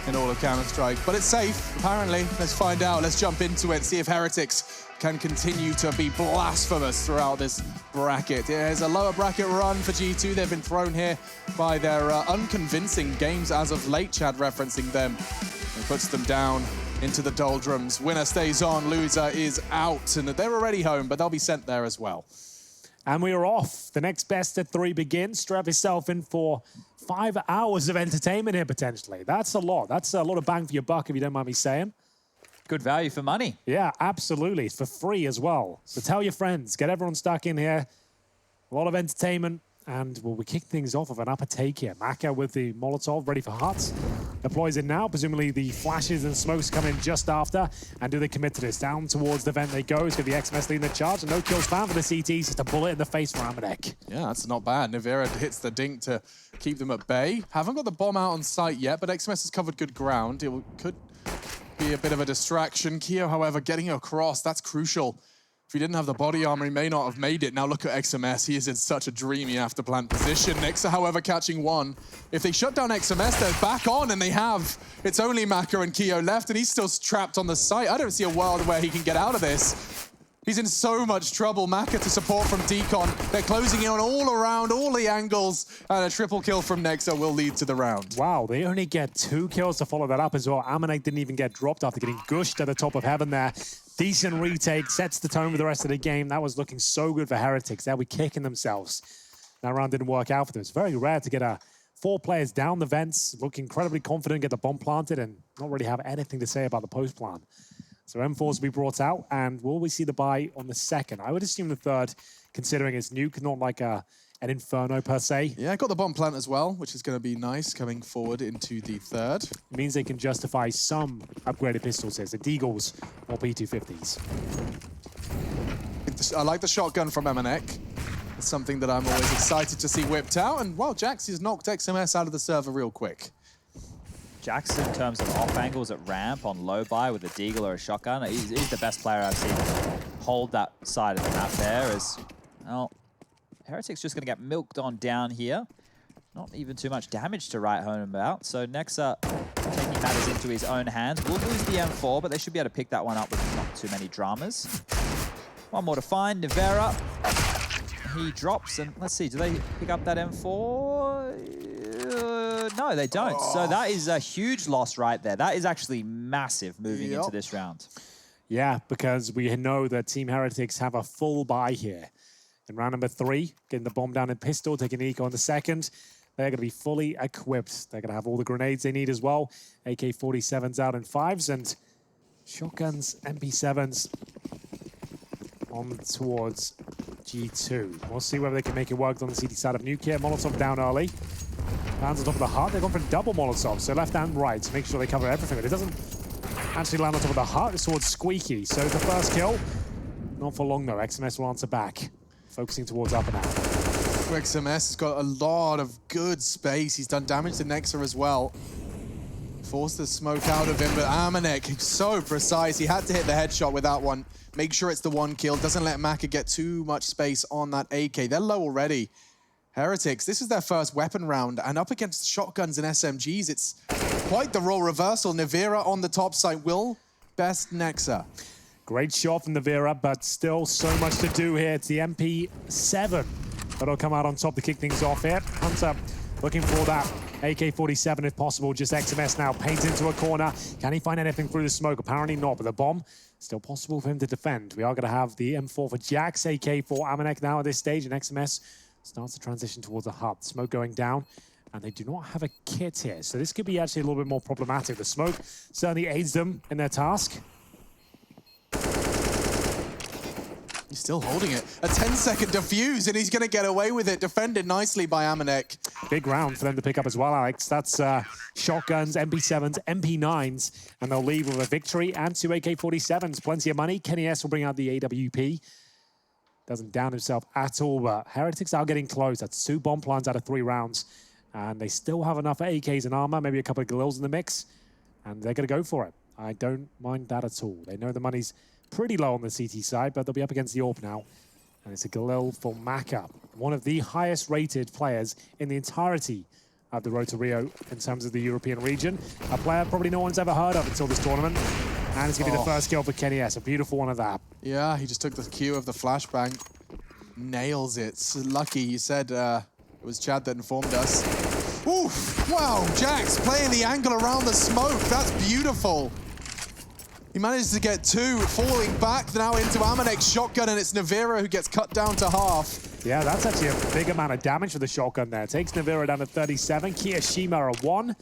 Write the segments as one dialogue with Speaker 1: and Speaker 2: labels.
Speaker 1: in all of Counter-Strike. But it's safe, apparently. Let's find out. Let's jump into it, see if Heretics can continue to be blasphemous throughout this bracket. There's a lower bracket run for G2. They've been thrown here by their unconvincing games as of late, Chad referencing them. It puts them down into the doldrums. Winner stays on, loser is out. And they're already home, but they'll be sent there as well.
Speaker 2: And we are off. The next best of 3 begins. Strap yourself in for 5 hours of entertainment here, potentially. That's a lot. That's a lot of bang for your buck, if you don't mind me saying.
Speaker 3: Good value for money.
Speaker 2: Yeah, absolutely. It's for free as well. So tell your friends. Get everyone stuck in here. A lot of entertainment. And well, we kick things off with an upper take here. Maka with the Molotov ready for Huts. Deploys it now. Presumably the flashes and smokes come in just after. And do they commit to this? Down towards the vent they go. It's going to be XMS leading the charge. And no kills found for the CTs. Just a bullet in the face for Amanek.
Speaker 1: Yeah, that's not bad. Nivera hits the dink to keep them at bay. Haven't got the bomb out on site yet, but XMS has covered good ground. It could be a bit of a distraction. Keo, however, getting across, that's crucial. If he didn't have the body armor, he may not have made it. Now look at XMS. He is in such a dreamy after-plant position. Nexa, however, catching one. If they shut down XMS, they're back on, and they have. It's only Maka and Keo left, and he's still trapped on the site. I don't see a world where he can get out of this. He's in so much trouble. Maka to support from Decon. They're closing in on all around, all the angles, and a triple kill from Nexa will lead to the round.
Speaker 2: Wow, they only get 2 kills to follow that up as well. Amanek didn't even get dropped after getting gushed at the top of heaven there. Decent retake, sets the tone for the rest of the game. That was looking so good for Heretics. They'll be kicking themselves. That round didn't work out for them. It's very rare to get 4 players down the vents, look incredibly confident, get the bomb planted, and not really have anything to say about the post plan. So M4s will be brought out, and will we see the buy on the second? I would assume the third, considering it's Nuke, not like an Inferno per se.
Speaker 1: Yeah, I got the bomb plant as well, which is going to be nice coming forward into the third.
Speaker 2: It means they can justify some upgraded pistols here, the Deagles or P250s.
Speaker 1: I like the shotgun from Amanek. It's something that I'm always excited to see whipped out. And, well, Jax has knocked XMS out of the server real quick.
Speaker 3: Jax, in terms of off angles at ramp on low buy with a deagle or a shotgun, he's the best player I've seen hold that side of the map there. As, well, Heretics just going to get milked on down here. Not even too much damage to write home about. So Nexa taking matters into his own hands. Will lose the M4, but they should be able to pick that one up with not too many dramas. One more to find. Nivera. He drops, and let's see, do they pick up that M4? No, they don't. Oh. So that is a huge loss right there. That is actually massive moving into this round.
Speaker 2: Yeah, because we know that Team Heretics have a full buy here. In round number 3, getting the bomb down in pistol, taking eco on the second. They're going to be fully equipped. They're going to have all the grenades they need as well. AK-47s out in 5s and shotguns, MP7s on towards G2. We'll see whether they can make it work on the CT side of Nuke here. Molotov down early. Lands on top of the hut. They've gone for double Molotovs, so left and right to make sure they cover everything. But it doesn't actually land on top of the hut. It's towards Squeaky. So the first kill, not for long though. XMS will answer back, focusing towards up and out.
Speaker 1: XMS has got a lot of good space. He's done damage to Nexa as well. Forced the smoke out of him, but Amanek, so precise. He had to hit the headshot with that one. Make sure it's the one kill. Doesn't let Maka get too much space on that AK. They're low already. Heretics, this is their first weapon round, and up against shotguns and SMGs, it's quite the role reversal. Nivera on the top side will best Nexa.
Speaker 2: Great shot from Nivera, but still so much to do here. It's the MP7 that'll come out on top to kick things off here. Hunter looking for that AK-47 if possible. Just XMS now paints into a corner. Can he find anything through the smoke? Apparently not, but the bomb still possible for him to defend. We are going to have the M4 for Jax, AK for Amanek now at this stage, and XMS starts to transition towards a hut. Smoke going down, and they do not have a kit here, so this could be actually a little bit more problematic. The smoke certainly aids them in their task.
Speaker 1: He's still holding it. A 10-second defuse, and he's going to get away with it. Defended nicely by Amanek.
Speaker 2: Big round for them to pick up as well, Alex. That's shotguns, MP7s, MP9s, and they'll leave with a victory and 2 AK-47s. Plenty of money. Kenny S will bring out the AWP. Doesn't down himself at all, but Heretics are getting close. That's 2 bomb plants out of 3 rounds. And they still have enough AKs and armor, maybe a couple of Galils in the mix. And they're going to go for it. I don't mind that at all. They know the money's pretty low on the CT side, but they'll be up against the AWP now. And it's a Galil for Maka, one of the highest rated players in the entirety of the road to Rio in terms of the European region. A player probably no one's ever heard of until this tournament. And it's going to be the first kill for Kenny S. A beautiful one of that.
Speaker 1: Yeah, he just took the cue of the flashbang. Nails it. So lucky, you said it was Chad that informed us. Oof! Wow, Jax playing the angle around the smoke. That's beautiful. He managed to get two, falling back now into Amanek's shotgun, and it's Navira who gets cut down to half.
Speaker 2: Yeah, that's actually a big amount of damage for the shotgun there. Takes Navira down to 37, Kiyoshima a 1.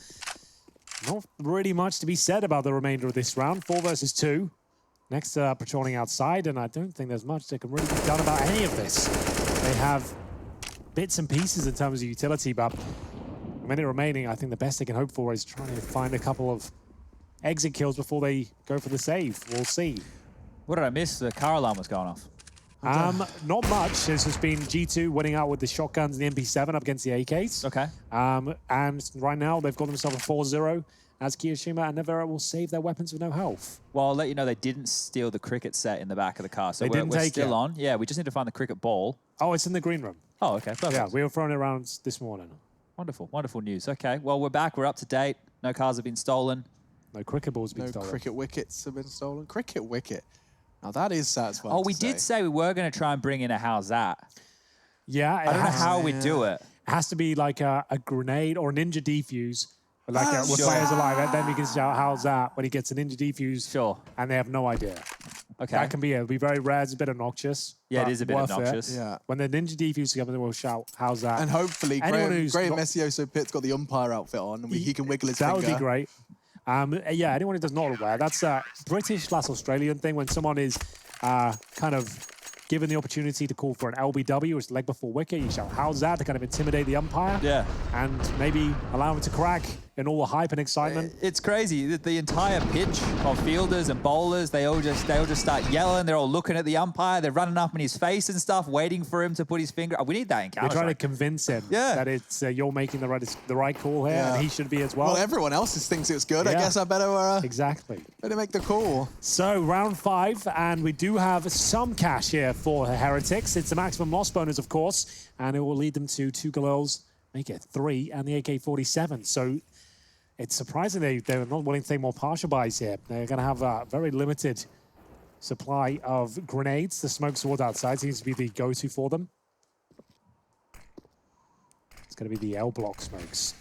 Speaker 2: Not really much to be said about the remainder of this round. 4 versus 2. Next, patrolling outside, and I don't think there's much that can really be done about any of this. They have bits and pieces in terms of utility, but a minute remaining, I think the best they can hope for is trying to find a couple of exit kills before they go for the save. We'll see.
Speaker 3: What did I miss? The car alarm was going off.
Speaker 2: Not much. This has been G2 winning out with the shotguns and the MP7 up against the AKs.
Speaker 3: Okay.
Speaker 2: And right now, they've got themselves a 4-0 as Kiyoshima and Navira will save their weapons with no health.
Speaker 3: Well, I'll let you know they didn't steal the cricket set in the back of the car. So
Speaker 2: They didn't
Speaker 3: we're
Speaker 2: take
Speaker 3: still
Speaker 2: it.
Speaker 3: on. Yeah, we just need to find the cricket ball.
Speaker 2: Oh, it's in the green room.
Speaker 3: Oh, okay. Perfect.
Speaker 2: Yeah, we were throwing it around this morning.
Speaker 3: Wonderful, wonderful news. Okay, well, we're back. We're up to date. No cars have been stolen.
Speaker 2: No cricket balls being
Speaker 1: No
Speaker 2: stolen.
Speaker 1: cricket wickets have been stolen. Cricket wicket. Now that is satisfying.
Speaker 3: Oh, we
Speaker 1: to
Speaker 3: did say we were going to try and bring in a how's that.
Speaker 2: Yeah,
Speaker 3: I don't know how we do it.
Speaker 2: It has to be like a grenade or a ninja defuse. Like
Speaker 1: Oh,
Speaker 2: with
Speaker 1: sure.
Speaker 2: players alive, and then we can shout, how's that? When he gets a ninja defuse,
Speaker 3: Sure.
Speaker 2: and they have no idea.
Speaker 3: Okay.
Speaker 2: That can be it. It'll be very rare. It's a bit obnoxious.
Speaker 3: Yeah, it
Speaker 2: but
Speaker 3: is a bit
Speaker 2: worth it.
Speaker 3: obnoxious.
Speaker 1: Yeah.
Speaker 2: When the ninja defuse comes in, we'll shout, how's that?
Speaker 1: And hopefully
Speaker 2: Anyone
Speaker 1: Graham
Speaker 2: who's
Speaker 1: Graham
Speaker 2: not-
Speaker 1: Messioso Pitt's got the umpire outfit on and he can wiggle his
Speaker 2: That
Speaker 1: finger.
Speaker 2: would be great. Yeah, anyone who does not aware, that's a British/Australian thing when someone is kind of given the opportunity to call for an LBW, which is leg before wicket. You shout, how's that? To kind of intimidate the umpire.
Speaker 3: Yeah.
Speaker 2: And maybe allow him to crack in all the hype and excitement.
Speaker 3: It's crazy. The entire pitch of fielders and bowlers, they all just start yelling. They're all looking at the umpire. They're running up in his face and stuff, waiting for him to put his finger. We need that in
Speaker 2: They're
Speaker 3: Counter
Speaker 2: trying to
Speaker 3: Strike.
Speaker 2: convince him
Speaker 3: Yeah.
Speaker 2: that it's you're making the right call here,
Speaker 1: Yeah.
Speaker 2: and he should be as well.
Speaker 1: Well, everyone else thinks it's good. I
Speaker 2: Yeah.
Speaker 1: guess I better
Speaker 2: Exactly.
Speaker 1: make the call.
Speaker 2: So round 5, and we do have some cash here for the Heretics. It's the maximum loss bonus, of course, and it will lead them to 2 goals, make it 3, and the AK-47. So it's surprising they're not willing to take more partial buys here. They're going to have a very limited supply of grenades. The smoke sword outside seems to be the go-to for them. It's going to be the L block smokes.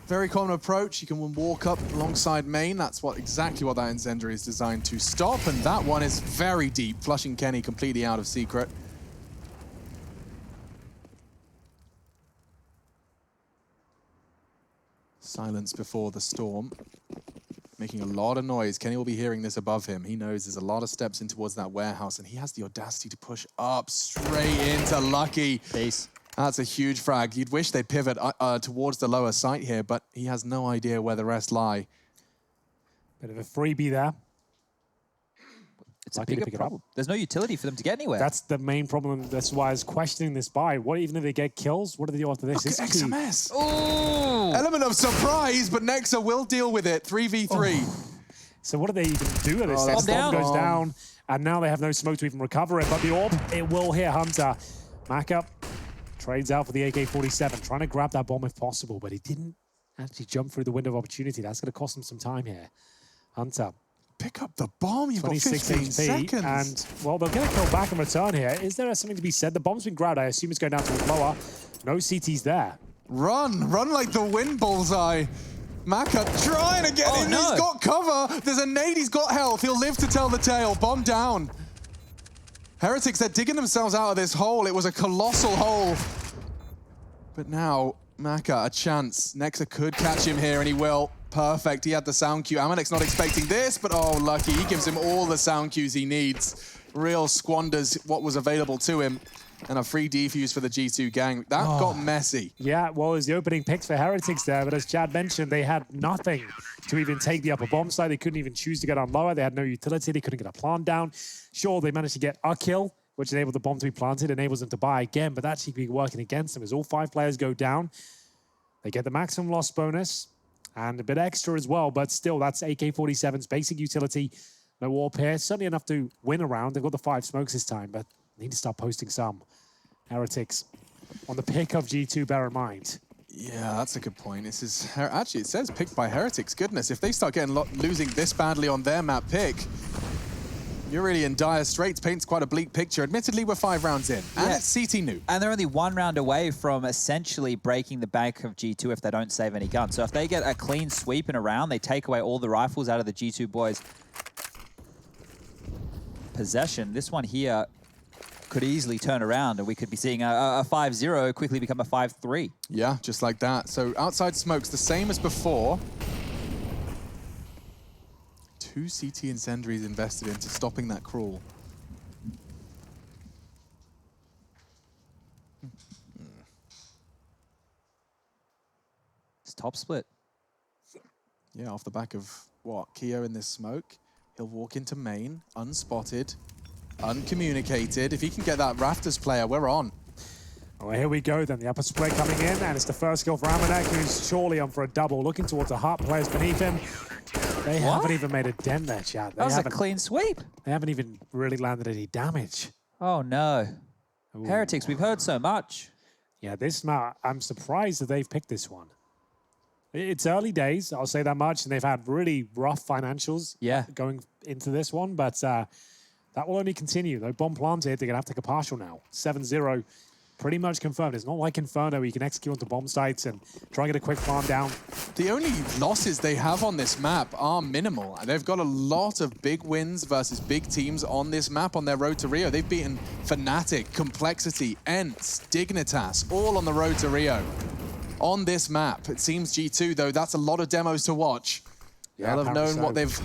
Speaker 1: Very common approach. You can walk up alongside main. That's exactly what that incendiary is designed to stop. And that one is very deep, flushing Kenny completely out of secret. Silence before the storm. Making a lot of noise. Kenny will be hearing this above him. He knows there's a lot of steps in towards that warehouse, and he has the audacity to push up straight into Lucky.
Speaker 3: Peace.
Speaker 1: That's a huge frag. You'd wish they'd pivot towards the lower site here, but he has no idea where the rest lie.
Speaker 2: Bit of a freebie there.
Speaker 3: It's a
Speaker 2: Lucky to
Speaker 3: bigger
Speaker 2: pick it up.
Speaker 3: problem. There's no utility for them to get anywhere.
Speaker 2: That's the main problem. That's why I was questioning this buy. What even if they get kills? What do they do after this?
Speaker 1: Look at
Speaker 2: This is key.
Speaker 1: XMS.
Speaker 3: Ooh!
Speaker 1: Element of surprise, but Nexa will deal with it. 3v3.
Speaker 2: So what do they even do at this?
Speaker 1: Oh,
Speaker 2: The
Speaker 1: that's
Speaker 2: storm
Speaker 3: down.
Speaker 2: goes down, and now they have no smoke to even recover it. But the orb, it will hit Hunter. Maka trades out for the AK-47, trying to grab that bomb if possible, but he didn't actually jump through the window of opportunity. That's going to cost him some time here. Hunter,
Speaker 1: Pick up the bomb. You've got
Speaker 2: 26
Speaker 1: 15
Speaker 2: HP,
Speaker 1: seconds.
Speaker 2: and, well, they'll get a kill back in return here. Is there something to be said? The bomb's been grabbed. I assume it's going down to lower. No CTs there.
Speaker 1: Run like the wind, Bullseye. Maka trying to get
Speaker 3: Oh,
Speaker 1: in.
Speaker 3: no.
Speaker 1: He's got cover. There's a nade. He's got health. He'll live to tell the tale. Bomb down. Heretics, they're digging themselves out of this hole. It was a colossal hole. But now, Maka, a chance. Nexa could catch him here, and he will. Perfect. He had the sound cue. Amanek's not expecting this, but oh, lucky. He gives him all the sound cues he needs. Real squanders what was available to him. And a free defuse for the G2 gang. That got messy.
Speaker 2: Yeah, well, it was the opening picks for Heretics there, but as Chad mentioned, they had nothing to even take the upper bomb side. They couldn't even choose to get on lower. They had no utility. They couldn't get a plant down. Sure, they managed to get a kill, which enabled the bomb to be planted, enables them to buy again, but that should be working against them as all 5 players go down. They get the maximum loss bonus and a bit extra as well, but still, that's AK-47's basic utility. No warp here. Certainly enough to win a round. They've got the 5 smokes this time, but need to start posting some. Heretics on the pick of G2, bear in mind.
Speaker 1: Yeah, that's a good point. This is actually, it says picked by Heretics. Goodness, if they start getting losing this badly on their map pick, you're really in dire straits. Paints quite a bleak picture. Admittedly, we're 5 rounds in, and it's CT Nuke.
Speaker 3: And they're only 1 round away from essentially breaking the bank of G2 if they don't save any guns. So if they get a clean sweep in a round, they take away all the rifles out of the G2 boys' possession. This one here could easily turn around, and we could be seeing a 5-0 quickly become a 5-3.
Speaker 1: Yeah, just like that. So outside smokes, the same as before. 2 CT incendiaries invested into stopping that crawl.
Speaker 3: It's top split.
Speaker 1: Yeah, off the back of what? Keo in this smoke. He'll walk into main, unspotted, uncommunicated. If he can get that Rafters player, we're on.
Speaker 2: Well, here we go then. The upper split coming in, and it's the first kill for Amanek, who's surely on for a double. Looking towards the Heart players beneath him. They haven't even made a dent there, chat.
Speaker 3: That was a clean sweep.
Speaker 2: They haven't even really landed any damage.
Speaker 3: Oh, no.
Speaker 2: Ooh.
Speaker 3: Heretics, we've heard so much.
Speaker 2: Yeah, this map, I'm surprised that they've picked this one. It's early days, I'll say that much, and they've had really rough financials going into this one, but that will only continue. Though bomb planted, they're going to have to take a partial now. 7-0, pretty much confirmed. It's not like Inferno where you can execute onto bomb sites and try and get a quick farm down.
Speaker 1: The only losses they have on this map are minimal. They've got a lot of big wins versus big teams on this map on their road to Rio. They've beaten Fnatic, Complexity, Ents, Dignitas, all on the road to Rio. On this map, it seems G2, though, that's a lot of demos to watch.
Speaker 2: Yeah,
Speaker 1: they'll have known what they've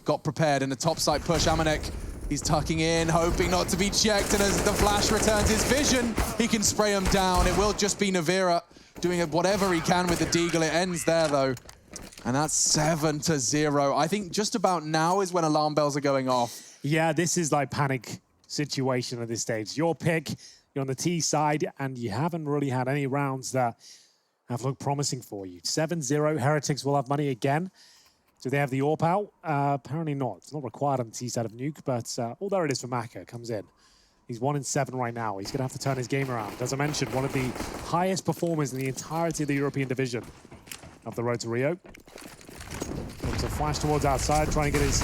Speaker 1: got prepared in the top side push. Amanek, he's tucking in, hoping not to be checked, and as the flash returns his vision, he can spray him down. It will just be Navira doing whatever he can with the Deagle. It ends there, though. And that's 7-0. I think just about now is when alarm bells are going off.
Speaker 2: Yeah, this is like panic situation at this stage. Your pick, you're on the T side, and you haven't really had any rounds that have looked promising for you. 7-0, Heretics will have money again. Do they have the AWP out? Apparently not. It's not required on the T side of Nuke, but oh, there it is for Maka. Comes in. He's 1 in 7 right now. He's going to have to turn his game around. As I mentioned, one of the highest performers in the entirety of the European division of the road to Rio. Looks a flash towards outside, trying to get his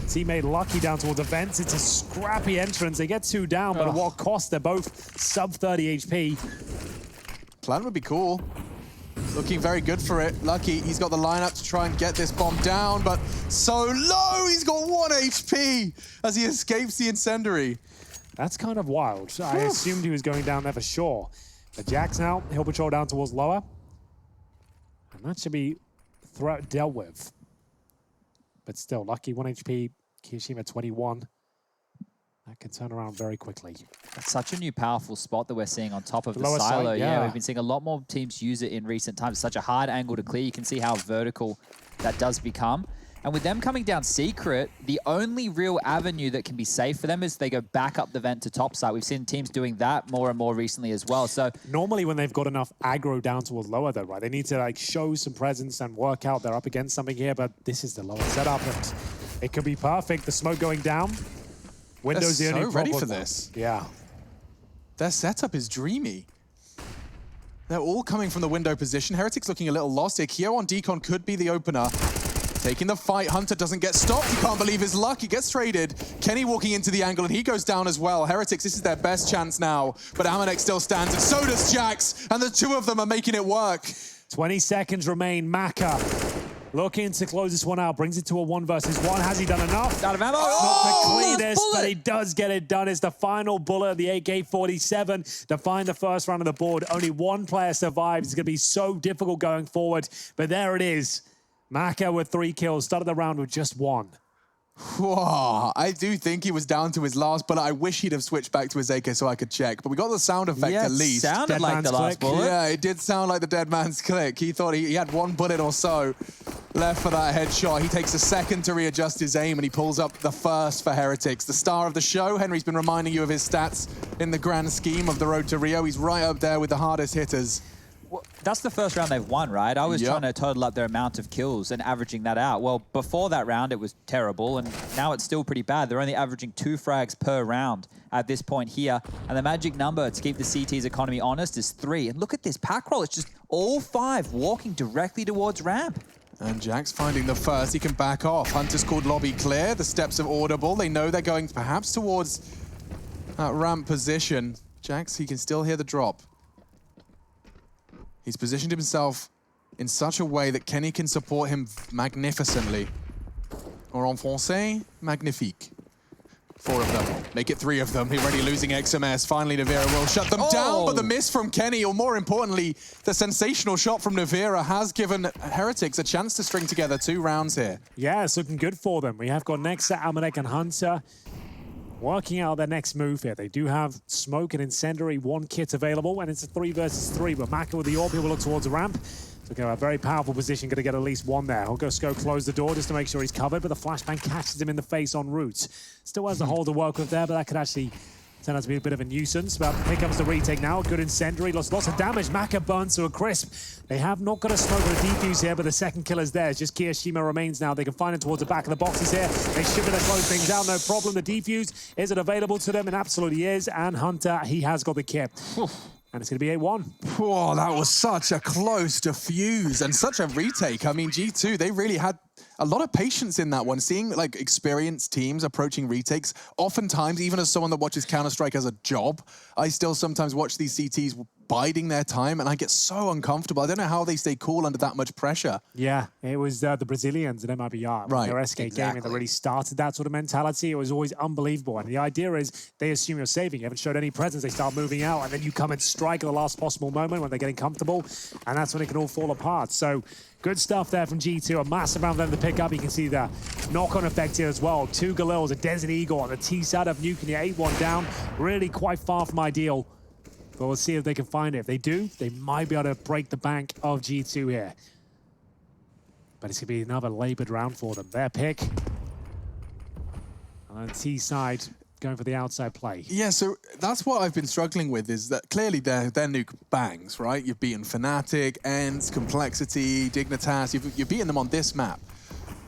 Speaker 2: teammate Lucky down towards the vents. It's a scrappy entrance. They get 2 down, but at what cost? They're both sub 30 HP.
Speaker 1: Plan would be cool. Looking very good for it. Lucky, he's got the lineup to try and get this bomb down, but so low, he's got 1 HP as he escapes the incendiary.
Speaker 2: That's kind of wild. I assumed he was going down there for sure. But Jax now, he'll patrol down towards lower. And that should be dealt with. But still, Lucky 1 HP, Kiyoshima 21. That can turn around very quickly.
Speaker 3: That's such a new powerful spot that we're seeing on top of the
Speaker 2: Lower
Speaker 3: silo.
Speaker 2: side,
Speaker 3: Yeah, we've been seeing a lot more teams use it in recent times. It's such a hard angle to clear. You can see how vertical that does become. And with them coming down secret, the only real avenue that can be safe for them is they go back up the vent to top side. We've seen teams doing that more and more recently as well. So
Speaker 2: normally when they've got enough aggro down towards lower though, right? They need to like show some presence and work out they're up against something here, but this is the lower setup and it could be perfect. The smoke going down. Windows
Speaker 1: They're
Speaker 2: the only
Speaker 1: so ready
Speaker 2: problem.
Speaker 1: for this.
Speaker 2: Yeah.
Speaker 1: Their setup is dreamy. They're all coming from the window position. Heretics looking a little lost here. Kyo on Decon could be the opener. Taking the fight. Hunter doesn't get stopped. He can't believe his luck. He gets traded. Kenny walking into the angle, and he goes down as well. Heretics, this is their best chance now. But Amanek still stands, and so does Jax. And the 2 of them are making it work.
Speaker 2: 20 seconds remain. Maka looking to close this one out. Brings it to a 1 versus 1. Has he done enough?
Speaker 3: out of ammo.
Speaker 2: Not the cleanest,
Speaker 3: bullet.
Speaker 2: but he does get it done. It's the final bullet of the AK-47 to find the first round of the board. Only 1 player survives. It's going to be so difficult going forward. But there it is. Maka with 3 kills. Started the round with just 1.
Speaker 1: Whoa, I do think he was down to his last bullet. I wish he'd have switched back to his AK so I could check. But we got the sound effect at least.
Speaker 3: Yeah, sounded
Speaker 2: Dead
Speaker 3: like
Speaker 2: man's
Speaker 3: the last
Speaker 2: click.
Speaker 3: bullet.
Speaker 1: Yeah, it did sound like the dead man's click. He thought he had 1 bullet or so left for that headshot. He takes a second to readjust his aim, and he pulls up the first for Heretics. The star of the show. Henry's been reminding you of his stats in the grand scheme of the road to Rio. He's right up there with the hardest hitters.
Speaker 3: that's the first round they've won, right? I was
Speaker 1: Yep.
Speaker 3: trying to total up their amount of kills and averaging that out. Well, before that round, it was terrible, and now it's still pretty bad. They're only averaging 2 frags per round at this point here, and the magic number to keep the CT's economy honest is 3. And look at this pack roll. It's just all 5 walking directly towards ramp.
Speaker 1: And Jack's finding the first. He can back off. Hunter's called lobby clear. The steps are audible. They know they're going perhaps towards that ramp position. Jax, he can still hear the drop. He's positioned himself in such a way that Kenny can support him magnificently. Or en français, magnifique. 4 of them. Make it 3 of them. He's already losing XMS. Finally, Navira will shut them down, but the miss from Kenny, or more importantly, the sensational shot from Navira has given Heretics a chance to string together 2 rounds here.
Speaker 2: Yeah, it's looking good for them. We have got Nexa, Amanek, and Hunter working out their next move here. They do have Smoke and Incendiary 1 kit available, and it's a 3 versus 3, but Maka with the AWP will look towards the ramp. So okay, a very powerful position, going to get at least 1 there. He'll go close the door just to make sure he's covered, but the flashbang catches him in the face en route. Still has the hole to work with there, but that could actually turn out to be a bit of a nuisance. But here comes the retake now. Good Incendiary, lost lots of damage. Maka burns to a crisp. They have not got a smoke or a defuse here, but the second kill is there. It's just Kiyoshima remains now. They can find him towards the back of the boxes here. They should be able to close things down, no problem. The defuse, is it available to them? It absolutely is. And Hunter, he has got the kit. And it's going to be 8-1.
Speaker 1: Whoa, that was such a close defuse and such a retake. I mean, G2, they really had a lot of patience in that one. Seeing like experienced teams approaching retakes, oftentimes, even as someone that watches Counter-Strike as a job, I still sometimes watch these CTs biding their time, and I get so uncomfortable. I don't know how they stay cool under that much pressure.
Speaker 2: Yeah, it was the Brazilians at MIBR,
Speaker 1: right,
Speaker 2: their SK gaming that really started that sort of mentality. It was always unbelievable. And the idea is they assume you're saving. You haven't showed any presence. They start moving out, and then you come and strike at the last possible moment when they're getting comfortable, and that's when it can all fall apart. So good stuff there from G2. A massive round for them to pick up. You can see the knock-on effect here as well. 2 Galils, a Desert Eagle on the T side of Nuke, and you're 8-1 down. Really quite far from ideal. But we'll see if they can find it. If they do, they might be able to break the bank of G2 here. But it's going to be another labored round for them. Their pick. On the T side, going for the outside play.
Speaker 1: Yeah, so that's what I've been struggling with, is that clearly their Nuke bangs, right? You've beaten Fnatic, Ents, Complexity, Dignitas. You've beaten them on this map.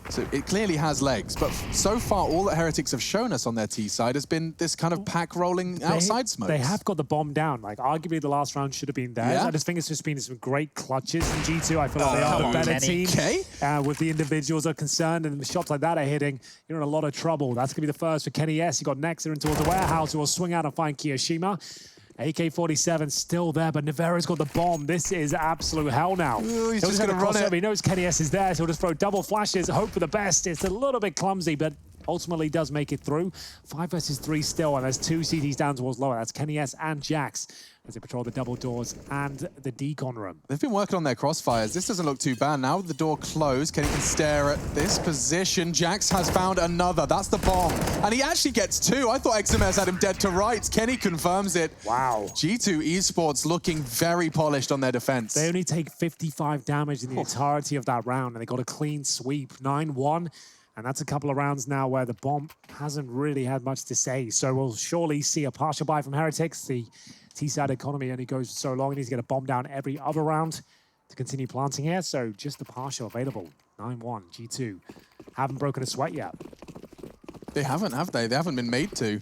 Speaker 1: So it clearly has legs, but so far all that Heretics have shown us on their T side has been this kind of pack rolling outside smokes.
Speaker 2: They have got the bomb down. Like, arguably the last round should have been theirs. Yeah. I just think it's just been some great clutches from G2. I feel like they are the better team with the individuals are concerned, and the shots like that are hitting. You're in a lot of trouble. That's going to be the first for Kenny S. You got Nexa in towards the warehouse, who will swing out and find Kiyoshima. AK-47 still there, but Navera's got the bomb. This is absolute hell now.
Speaker 1: Ooh, he's just going to run it.
Speaker 2: He knows Kenny S is there, so he'll just throw double flashes, hope for the best. It's a little bit clumsy, but ultimately does make it through. 5 versus 3 still, and there's 2 CTs down towards lower. That's Kenny S and Jax as they patrol the double doors and the decon room.
Speaker 1: They've been working on their crossfires. This doesn't look too bad. Now with the door closed, Kenny can stare at this position. Jax has found another. That's the bomb. And he actually gets 2. I thought XMS had him dead to rights. Kenny confirms it.
Speaker 2: Wow.
Speaker 1: G2 Esports looking very polished on their defense.
Speaker 2: They only take 55 damage in the entirety of that round, and they got a clean sweep, 9-1. And that's a couple of rounds now where the bomb hasn't really had much to say. So we'll surely see a partial buy from Heretics. The T-side economy only goes so long. He needs to get a bomb down every other round to continue planting here. So just the partial available. 9-1, G2. Haven't broken a sweat yet.
Speaker 1: They haven't, have they? They haven't been made to.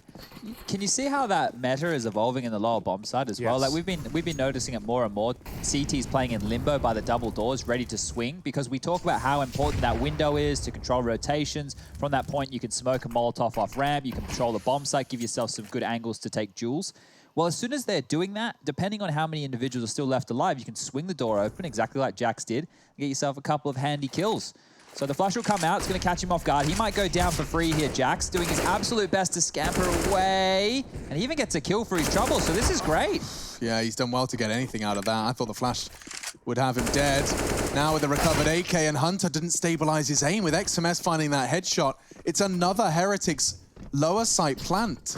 Speaker 3: Can you see how that meta is evolving in the lower bomb side as well? Like we've been noticing it more and more. CT's playing in limbo by the double doors, ready to swing, because we talk about how important that window is to control rotations. From that point, you can smoke a Molotov off ramp, you can control the bomb site, give yourself some good angles to take duels. Well, as soon as they're doing that, depending on how many individuals are still left alive, you can swing the door open, exactly like Jax did, and get yourself a couple of handy kills. So the flash will come out, it's going to catch him off guard. He might go down for free here, Jax, doing his absolute best to scamper away. And he even gets a kill for his trouble, so this is great.
Speaker 1: Yeah, he's done well to get anything out of that. I thought the flash would have him dead. Now with the recovered AK, and Hunter didn't stabilize his aim with XMS finding that headshot. It's another Heretics lower site plant.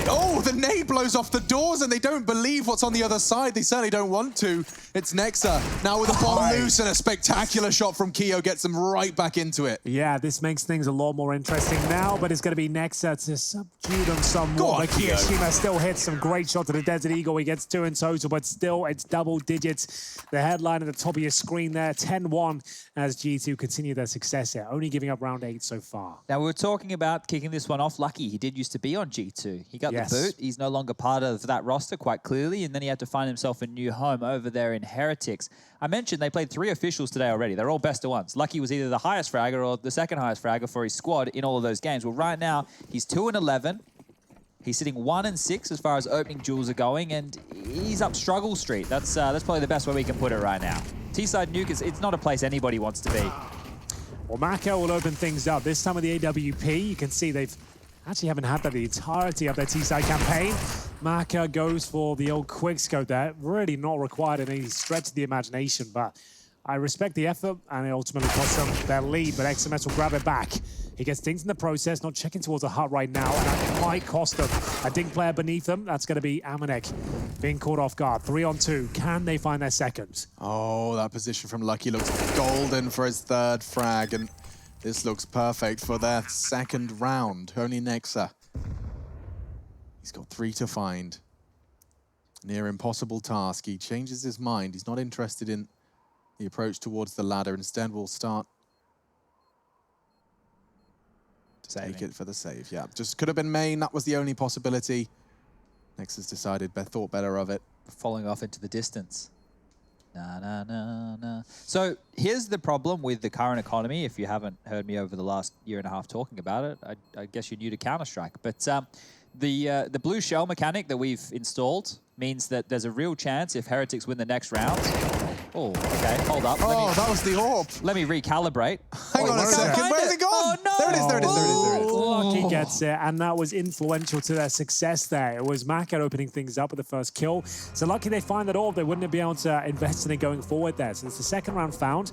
Speaker 1: Oh, the nade blows off the doors and they don't believe what's on the other side. They certainly don't want to. It's Nexa now with a bomb loose, and a spectacular shot from Keo gets them right back into it.
Speaker 2: Yeah, this makes things a lot more interesting now, but it's going to be Nexa to subdue them somewhat. But Kiyoshima still hits some great shot to the Desert Eagle. He gets 2 in total, but still it's double digits. The headline at the top of your screen there, 10-1 as G2 continue their success here, only giving up round 8 so far.
Speaker 3: Now, we were talking about kicking this one off. Lucky, he did used to be on G2. He got the boot. He's no longer part of that roster quite clearly, and then he had to find himself a new home over there in Heretics. I mentioned they played 3 officials today already. They're all best of ones. Lucky was either the highest fragger or the second highest fragger for his squad in all of those games. Well, right now, he's 2-11. He's sitting 1-6 as far as opening duels are going, and he's up struggle street. That's probably the best way we can put it right now. T-side Nuke, it's not a place anybody wants to be.
Speaker 2: Well, Mako will open things up. This time with the AWP, you can see they've actually haven't had that the entirety of their T-side campaign. Maka goes for the old quickscope there. Really not required in any stretch of the imagination, but I respect the effort, and it ultimately costs them their lead, but XMS will grab it back. He gets dinged in the process, not checking towards a hut right now, and that might cost them. A ding player beneath them, that's going to be Amanek being caught off guard. 3-on-2, can they find their second?
Speaker 1: Oh, that position from Lucky looks golden for his 3rd frag, and this looks perfect for their 2nd round. Only Nexa. He's got 3 to find. Near impossible task. He changes his mind. He's not interested in the approach towards the ladder. Instead, we'll start to take it for the save. Yeah, just could have been main. That was the only possibility. Nexa's decided, thought better of it.
Speaker 3: Falling off into the distance. Nah. So here's the problem with the current economy. If you haven't heard me over the last year and a half talking about it, I guess you're new to Counter-Strike. But the blue shell mechanic that we've installed means that there's a real chance if Heretics win the next round. Oh, okay, hold up.
Speaker 1: That was the orb.
Speaker 3: Let me recalibrate.
Speaker 1: Hang on a second, where's it gone?
Speaker 3: Oh, no.
Speaker 1: There it is, there it is, there it is, there it is.
Speaker 2: Lucky gets it, and that was influential to their success there. It was Maka opening things up with the first kill. So Lucky they find that orb, they wouldn't be able to invest in it going forward there. So it's the 2nd round found.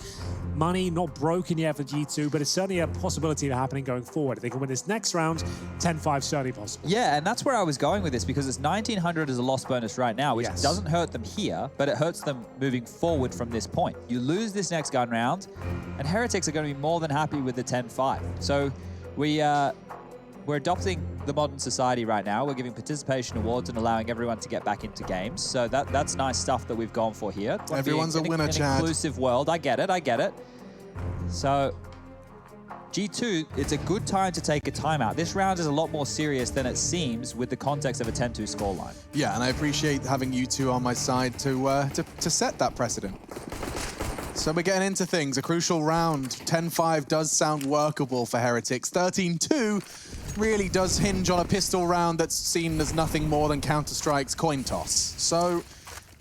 Speaker 2: Money not broken yet for G2, but it's certainly a possibility of happening going forward. If they can win this next round, 10-5 certainly possible.
Speaker 3: Yeah, and that's where I was going with this, because it's 1900 as a loss bonus right now, which doesn't hurt them here, but it hurts them moving forward from this point. You lose this next gun round, and Heretics are going to be more than happy with the 10-5. So we're adopting the modern society right now. We're giving participation awards and allowing everyone to get back into games. So that's nice stuff that we've gone for here.
Speaker 1: Everyone's a winner, Chad.
Speaker 3: Inclusive world. I get it. So G2, it's a good time to take a timeout. This round is a lot more serious than it seems with the context of a 10-2 scoreline.
Speaker 1: Yeah, and I appreciate having you two on my side to set that precedent. So we're getting into things. A crucial round. 10-5 does sound workable for Heretics. 13-2 really does hinge on a pistol round that's seen as nothing more than Counter-Strike's coin toss. So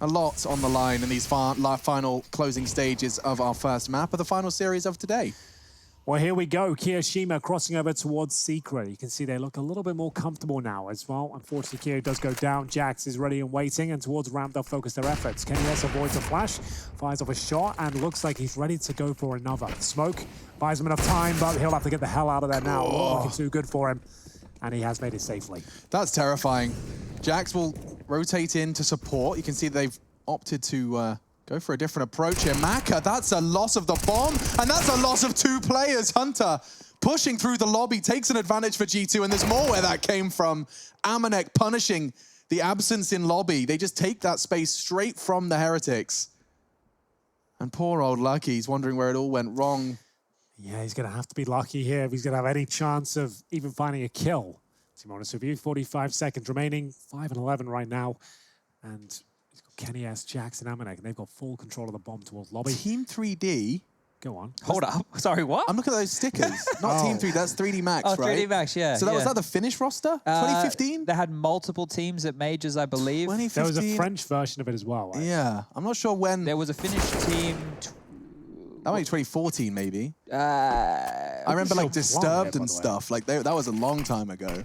Speaker 1: a lot on the line in these final closing stages of our first map of the final series of today.
Speaker 2: Well, here we go. Kiyoshima crossing over towards Secret. You can see they look a little bit more comfortable now as well. Unfortunately, Kyo does go down. Jax is ready and waiting, and towards Ramp they'll focus their efforts. KennyS avoids a flash, fires off a shot, and looks like he's ready to go for another. Smoke buys him enough time, but he'll have to get the hell out of there now. Looking too good for him, and he has made it safely.
Speaker 1: That's terrifying. Jax will rotate in to support. You can see they've opted to go for a different approach here. Maka, that's a loss of the bomb, and that's a loss of 2 players. Hunter pushing through the lobby, takes an advantage for G2, and there's more where that came from. Amanek punishing the absence in lobby. They just take that space straight from the Heretics. And poor old Lucky, he's wondering where it all went wrong.
Speaker 2: Yeah, he's going to have to be lucky here if he's going to have any chance of even finding a kill. To be honest with you, 45 seconds remaining, 5-11 right now. And KennyS, Jax, and Amanek, and they've got full control of the bomb towards lobby.
Speaker 1: Team 3D.
Speaker 2: Go on.
Speaker 3: Hold up. Sorry, what?
Speaker 1: I'm looking at those stickers. Not Team 3, that's 3D Max, right?
Speaker 3: 3D Max, yeah.
Speaker 1: So was that the Finnish roster? 2015?
Speaker 3: They had multiple teams at majors, I believe.
Speaker 1: 2015?
Speaker 2: There was a French version of it as well. Right?
Speaker 1: Yeah. I'm not sure when.
Speaker 3: There was a Finnish team.
Speaker 1: That might be 2014, maybe. I remember like Disturbed and stuff. Like that was a long time ago.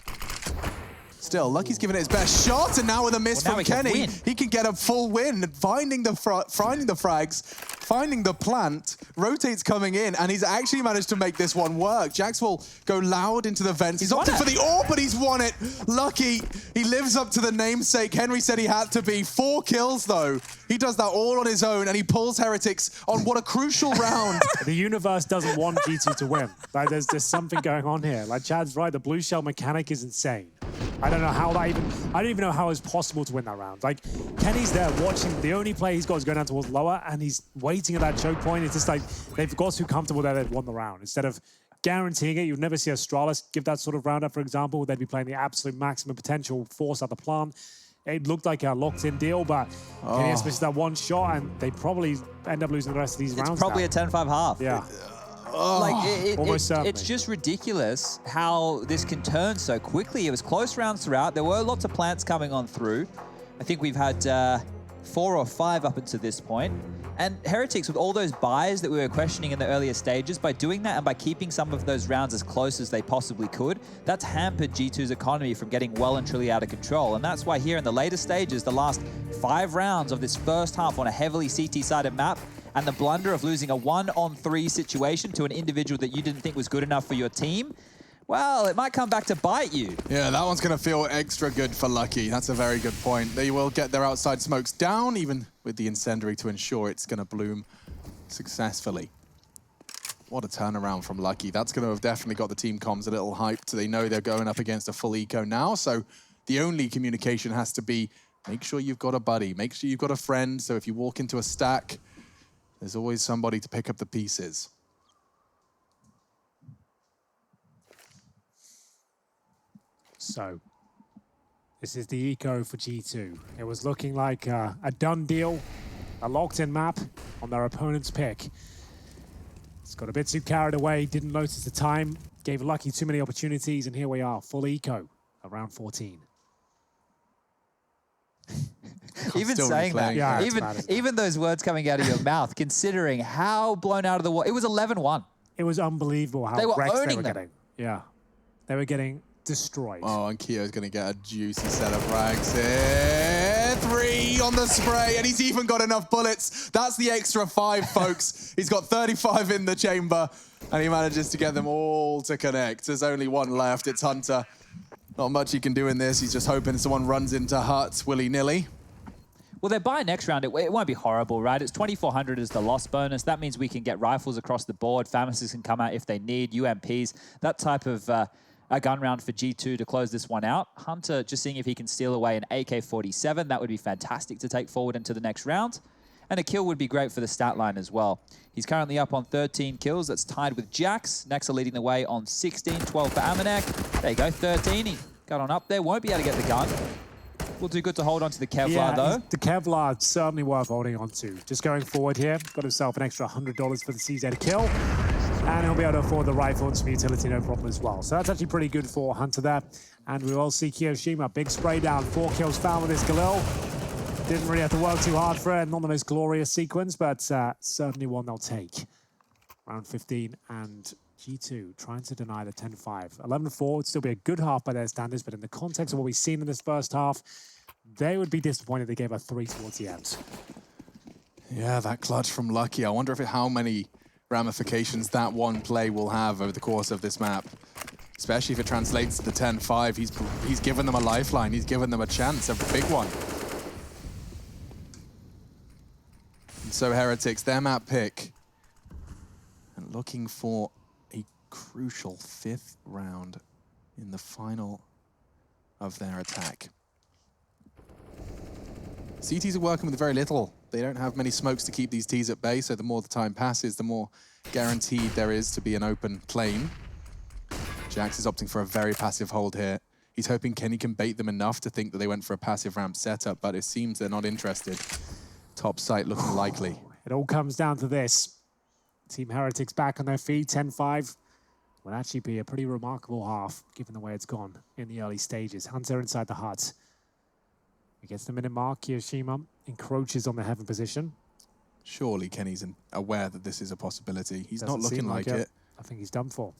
Speaker 1: Still, Lucky's giving it his best shot, and now with a miss from Kenny, he can get a full win, finding the frags. finding the plant, rotates coming in, and he's actually managed to make this one work. Jax will go loud into the vents. He's opted for the AWP, but he's won it. Lucky, he lives up to the namesake. Henry said he had to be. 4 kills, though. He does that all on his own, and he pulls Heretics on what a crucial round.
Speaker 2: The universe doesn't want G2 to win. Like, there's something going on here. Like, Chad's right, the blue shell mechanic is insane. I don't know how that even, I don't even know how it's possible to win that round. Like, Kenny's there watching, the only play he's got is going down towards lower, and he's waiting at that choke point. It's just like, they've got too comfortable there, they've won the round. Instead of guaranteeing it, you'd never see Astralis give that sort of round up, for example. They'd be playing the absolute maximum potential force at the plant. It looked like a locked-in deal, but Kenny misses that one shot, and they probably end up losing the rest of these rounds.
Speaker 3: It's probably
Speaker 2: now.
Speaker 3: a 10-5 half.
Speaker 2: Yeah.
Speaker 3: Like it's just ridiculous how this can turn so quickly. It was close rounds throughout. There were lots of plants coming on through. I think we've had 4 or 5 up until this point. And Heretics, with all those buys that we were questioning in the earlier stages, by doing that and by keeping some of those rounds as close as they possibly could, that's hampered G2's economy from getting well and truly out of control. And that's why here in the later stages, the last 5 rounds of this first half on a heavily CT-sided map, and the blunder of losing a 1-on-3 situation to an individual that you didn't think was good enough for your team, well, it might come back to bite you.
Speaker 1: Yeah, that one's going to feel extra good for Lucky. That's a very good point. They will get their outside smokes down, even with the incendiary, to ensure it's going to bloom successfully. What a turnaround from Lucky. That's going to have definitely got the team comms a little hyped. They know they're going up against a full eco now, so the only communication has to be, make sure you've got a buddy, make sure you've got a friend, so if you walk into a stack, there's always somebody to pick up the pieces.
Speaker 2: So, this is the eco for G2. It was looking like a done deal, a locked-in map on their opponent's pick. It's got a bit too carried away, didn't notice the time, gave Lucky too many opportunities, and here we are, full eco, around 14.
Speaker 3: Even saying that,
Speaker 2: yeah,
Speaker 3: even those words coming out of your mouth, considering how blown out of the water, it was 11-1.
Speaker 2: It was unbelievable how
Speaker 3: they were
Speaker 2: wrecked
Speaker 3: owning
Speaker 2: they were
Speaker 3: them.
Speaker 2: getting. Yeah, they were getting destroyed.
Speaker 1: Oh, and Keo's going to get a juicy set of frags here. 3 on the spray, and he's even got enough bullets. That's the extra 5, folks. He's got 35 in the chamber, and he manages to get them all to connect. There's only one left. It's Hunter. Not much he can do in this. He's just hoping someone runs into Hut willy-nilly.
Speaker 3: Well, their buy next round, it won't be horrible, right? It's 2,400 as the loss bonus. That means we can get rifles across the board. Famises can come out if they need, UMPs, that type of a gun round for G2 to close this one out. Hunter just seeing if he can steal away an AK-47. That would be fantastic to take forward into the next round. And a kill would be great for the stat line as well. He's currently up on 13 kills. That's tied with Jax. Nexa leading the way on 16, 12 for Amanek. There you go, 13. He got on up there. Won't be able to get the gun. Will do good to hold on to the Kevlar, though.
Speaker 2: The Kevlar certainly worth holding on to. Just going forward here, got himself an extra $100 for the CZ kill. And he'll be able to afford the rifle and some utility, no problem as well. So that's actually pretty good for Hunter there. And we will see Kiyoshima, big spray down, 4 kills found with this Galil. Didn't really have to work too hard for it. Not the most glorious sequence, but certainly one they'll take. Round 15 and G2 trying to deny the 10-5. 11-4 would still be a good half by their standards, but in the context of what we've seen in this first half, they would be disappointed they gave a 3 towards the end.
Speaker 1: Yeah, that clutch from Lucky. I wonder how many ramifications that one play will have over the course of this map. Especially if it translates to the 10-5. He's given them a lifeline. He's given them a chance, a big one. And so Heretics, their map pick. And looking for a crucial 5th round in the final of their attack. CTs are working with very little. They don't have many smokes to keep these Ts at bay, so the more the time passes, the more guaranteed there is to be an open plane. Jax is opting for a very passive hold here. He's hoping Kenny can bait them enough to think that they went for a passive ramp setup, but it seems they're not interested. Top site looking likely.
Speaker 2: It all comes down to this. Team Heretics back on their feet, 10-5. Will actually be a pretty remarkable half, given the way it's gone in the early stages. Hunter inside the hut. He gets the minute mark. Kiyoshima encroaches on the heaven position.
Speaker 1: Surely Kenny's aware that this is a possibility. He's
Speaker 2: Doesn't
Speaker 1: not looking
Speaker 2: seem
Speaker 1: like it.
Speaker 2: I think he's done for.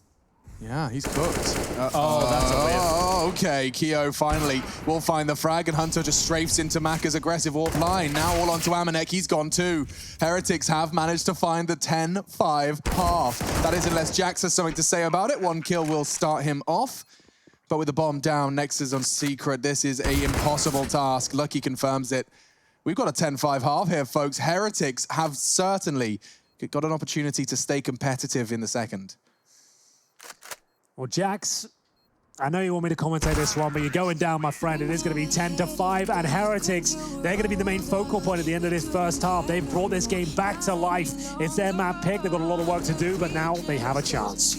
Speaker 1: Yeah, he's cooked.
Speaker 3: That's a whiff.
Speaker 1: Oh, okay. Keo finally will find the frag, and Hunter just strafes into Maka's aggressive AWP line. Now all onto Amanek. He's gone too. Heretics have managed to find the 10-5 half. That is, unless Jax has something to say about it. One kill will start him off. But with the bomb down, Nexus on Secret, this is an impossible task. Lucky confirms it. We've got a 10-5 half here, folks. Heretics have certainly got an opportunity to stay competitive in the second.
Speaker 2: Well, Jax, I know you want me to commentate this one, but you're going down, my friend. It is going to be 10-5, and Heretics, they're going to be the main focal point at the end of this first half. They've brought this game back to life. It's their map pick. They've got a lot of work to do, but now they have a chance.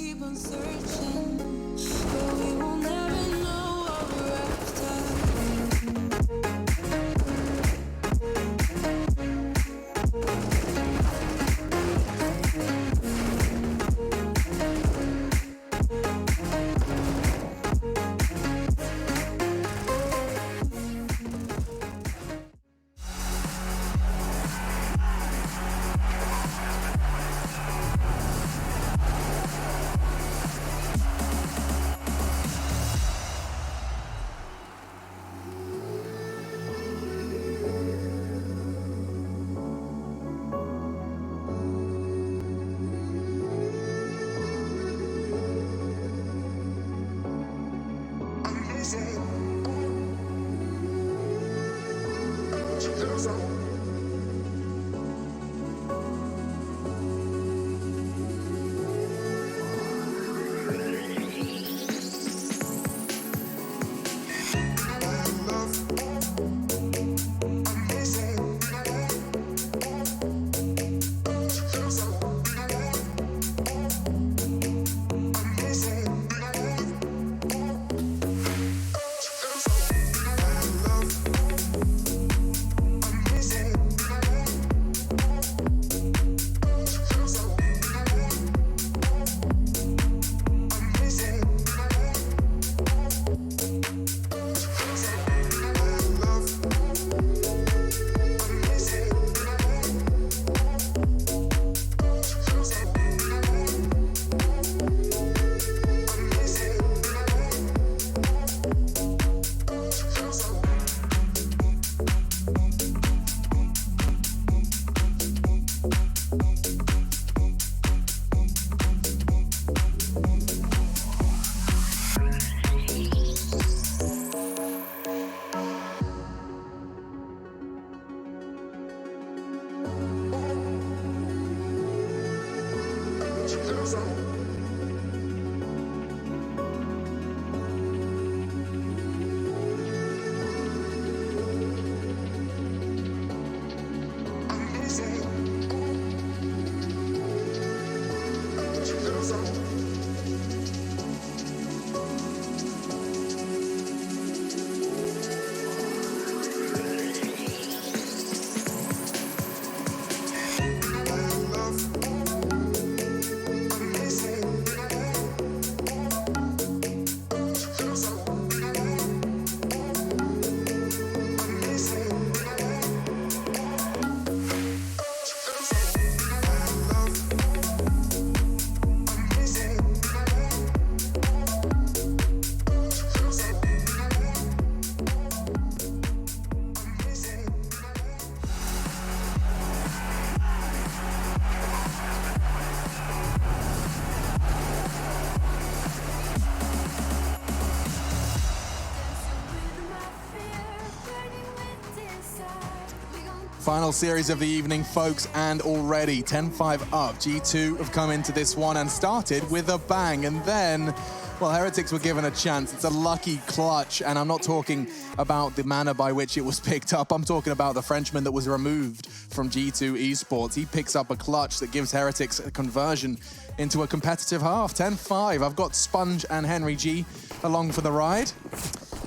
Speaker 1: Final series of the evening, folks, and already 10-5 up. G2 have come into this one and started with a bang, and then, well, Heretics were given a chance. It's a lucky clutch, and I'm not talking about the manner by which it was picked up. I'm talking about the Frenchman that was removed from G2 Esports. He picks up a clutch that gives Heretics a conversion into a competitive half. 10-5. I've got Sponge and Henry G along for the ride.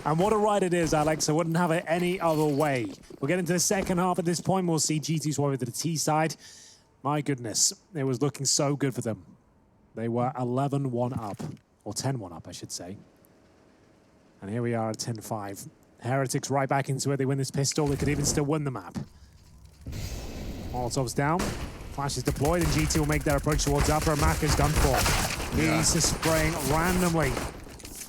Speaker 2: And what a ride it is, Alex. I wouldn't have it any other way. We'll get into the second half at this point. We'll see G2 swap to the T side. My goodness, it was looking so good for them. They were 11-1 up, or 10-1 up, I should say. And here we are at 10-5. Heretics right back into it. They win this pistol. They could even still win the map. Molotov's down. Flash is deployed, and G2 will make their approach towards Upper. Maka's done for. He's just spraying randomly,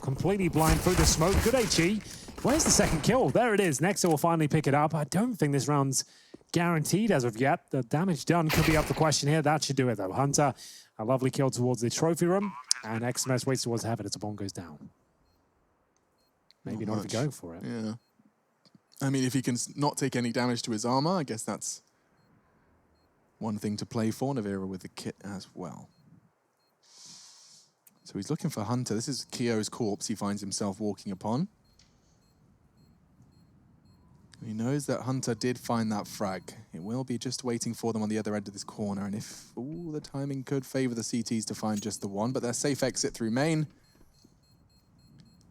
Speaker 2: completely blind through the smoke. Good HE. Where's the second kill? There it is. Nexa will finally pick it up. I don't think this round's guaranteed as of yet. The damage done could be up for question here. That should do it, though. Hunter, a lovely kill towards the trophy room. And XMS waits towards heaven as the bomb goes down. Maybe not if you're going for it.
Speaker 1: Yeah. I mean, if he can not take any damage to his armor, I guess that's one thing to play for. Navira with the kit as well. So he's looking for Hunter. This is Kio's corpse he finds himself walking upon. He knows that Hunter did find that frag. It will be just waiting for them on the other end of this corner. And if, ooh, the timing could favor the CTs to find just the one, but their safe exit through main.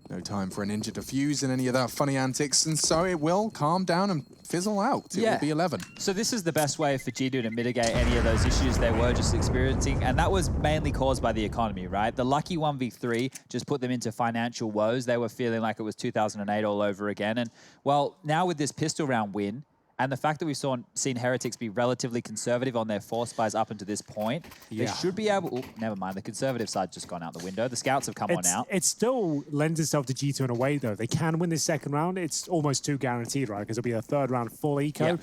Speaker 1: No time for a ninja to fuse and any of that funny antics, and so it will calm down and fizzle out. It will be 11.
Speaker 3: So this is the best way for G2 to mitigate any of those issues they were just experiencing, and that was mainly caused by the economy, right? The lucky 1v3 just put them into financial woes. They were feeling like it was 2008 all over again, and well, now with this pistol round win, and the fact that we've seen Heretics be relatively conservative on their force buys up until this point, they should be able... Oh, never mind, the conservative side's just gone out the window. The scouts have come on out.
Speaker 2: It still lends itself to G2 in a way, though. They can win this second round. It's almost too guaranteed, right? Because it'll be a third round full eco.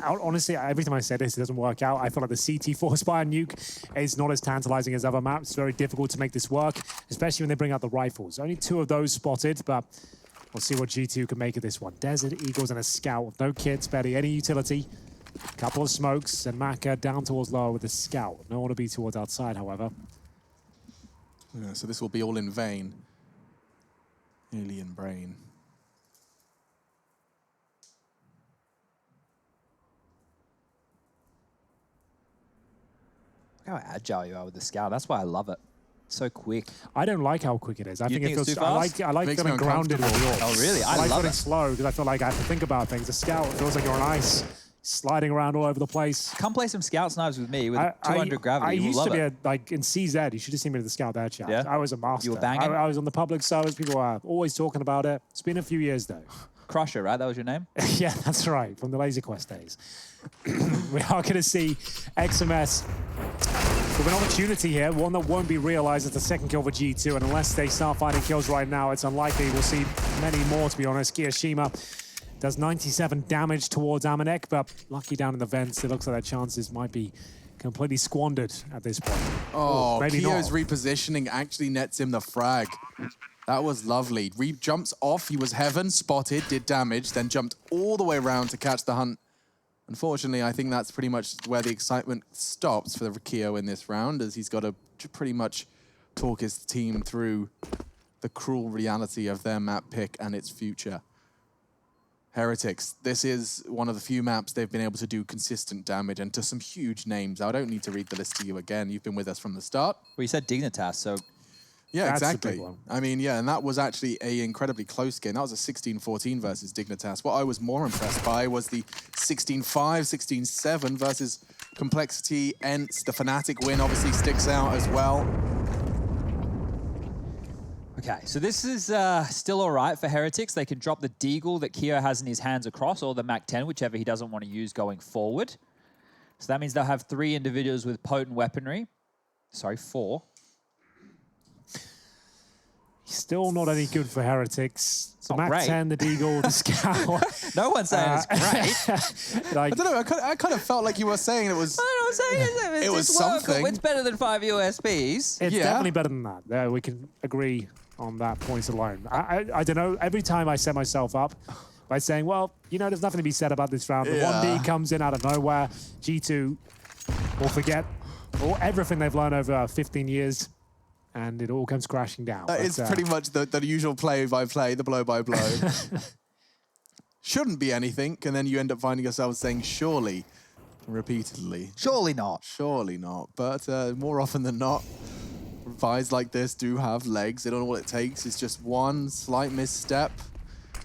Speaker 2: Honestly, every time I say this, it doesn't work out. I feel like the CT force buy Nuke is not as tantalizing as other maps. It's very difficult to make this work, especially when they bring out the rifles. Only 2 of those spotted, but... we'll see what G2 can make of this one. Desert Eagles and a scout with no kits, barely any utility. A couple of smokes, and Maka down towards lower with a scout. No one to be towards outside, however.
Speaker 1: Yeah, so this will be all in vain. Alien brain.
Speaker 3: Look how agile you are with the scout. That's why I love it. So quick.
Speaker 2: I don't like how quick it is. I think it feels
Speaker 3: too fast?
Speaker 2: I like feeling grounded with yours.
Speaker 3: Oh, really?
Speaker 2: I like
Speaker 3: love
Speaker 2: feeling
Speaker 3: it.
Speaker 2: slow because I feel like I have to think about things. The scout feels like you're on ice, sliding around all over the place.
Speaker 3: Come play some scouts knives with me with 200 gravity.
Speaker 2: I
Speaker 3: You'll
Speaker 2: used
Speaker 3: love
Speaker 2: to be
Speaker 3: it.
Speaker 2: like in CZ. You should have seen me at the scout there, chat.
Speaker 3: Yeah?
Speaker 2: I was a master.
Speaker 3: You were banging?
Speaker 2: I was on the public service. People were always talking about it. It's been a few years though.
Speaker 3: Crusher, right? That was your name?
Speaker 2: Yeah, that's right, from the Laser Quest days. We are going to see XMS with an opportunity here, one that won't be realized as the second kill for G2, and unless they start finding kills right now, it's unlikely we'll see many more, to be honest. Kiyoshima does 97 damage towards Amanek, but lucky down in the vents, it looks like their chances might be completely squandered at this point.
Speaker 1: Oh,
Speaker 2: maybe
Speaker 1: Kiyo's
Speaker 2: not.
Speaker 1: repositioning actually nets him the frag. That was lovely. Reed jumps off, he was heaven, spotted, did damage, then jumped all the way around to catch the hunt. Unfortunately, I think that's pretty much where the excitement stops for Kio in this round, as he's got to pretty much talk his team through the cruel reality of their map pick and its future. Heretics, this is one of the few maps they've been able to do consistent damage, and to some huge names. I don't need to read the list to you again. You've been with us from the start.
Speaker 3: Well, you said Dignitas, so...
Speaker 1: Yeah,
Speaker 2: That's
Speaker 1: exactly.
Speaker 2: the big one.
Speaker 1: I mean, yeah, and that was actually an incredibly close game. That was a 16-14 versus Dignitas. What I was more impressed by was the 16-5, 16-7 versus Complexity. Ents, the Fnatic win obviously sticks out as well.
Speaker 3: Okay, so this is still all right for Heretics. They can drop the Deagle that Kio has in his hands across, or the Mac-10, whichever he doesn't want to use going forward. So that means they'll have 3 individuals with potent weaponry. Sorry, 4.
Speaker 2: Still not any good for Heretics. So
Speaker 3: Not great.
Speaker 2: Mac-10, the Deagle, the Scout.
Speaker 3: No one's saying it's great.
Speaker 2: Like,
Speaker 1: I don't know, I kind of felt like you were saying it was...
Speaker 3: I don't know what I'm saying.
Speaker 1: It was something.
Speaker 3: It's better than 5 USBs.
Speaker 2: it's
Speaker 1: Yeah.
Speaker 2: definitely better than that. There, we can agree on that point alone. I don't know. Every time I set myself up by saying, well, you know, there's nothing to be said about this round. The
Speaker 1: Yeah.
Speaker 2: 1D comes in out of nowhere. G2 will forget everything they've learned over 15 years. And it all comes crashing down.
Speaker 1: It's pretty much the usual play-by-play, the blow-by-blow. Shouldn't be anything, and then you end up finding yourself saying, surely, repeatedly.
Speaker 3: Surely not.
Speaker 1: Surely not, but more often than not, buys like this do have legs. They don't know what it takes. It's just one slight misstep.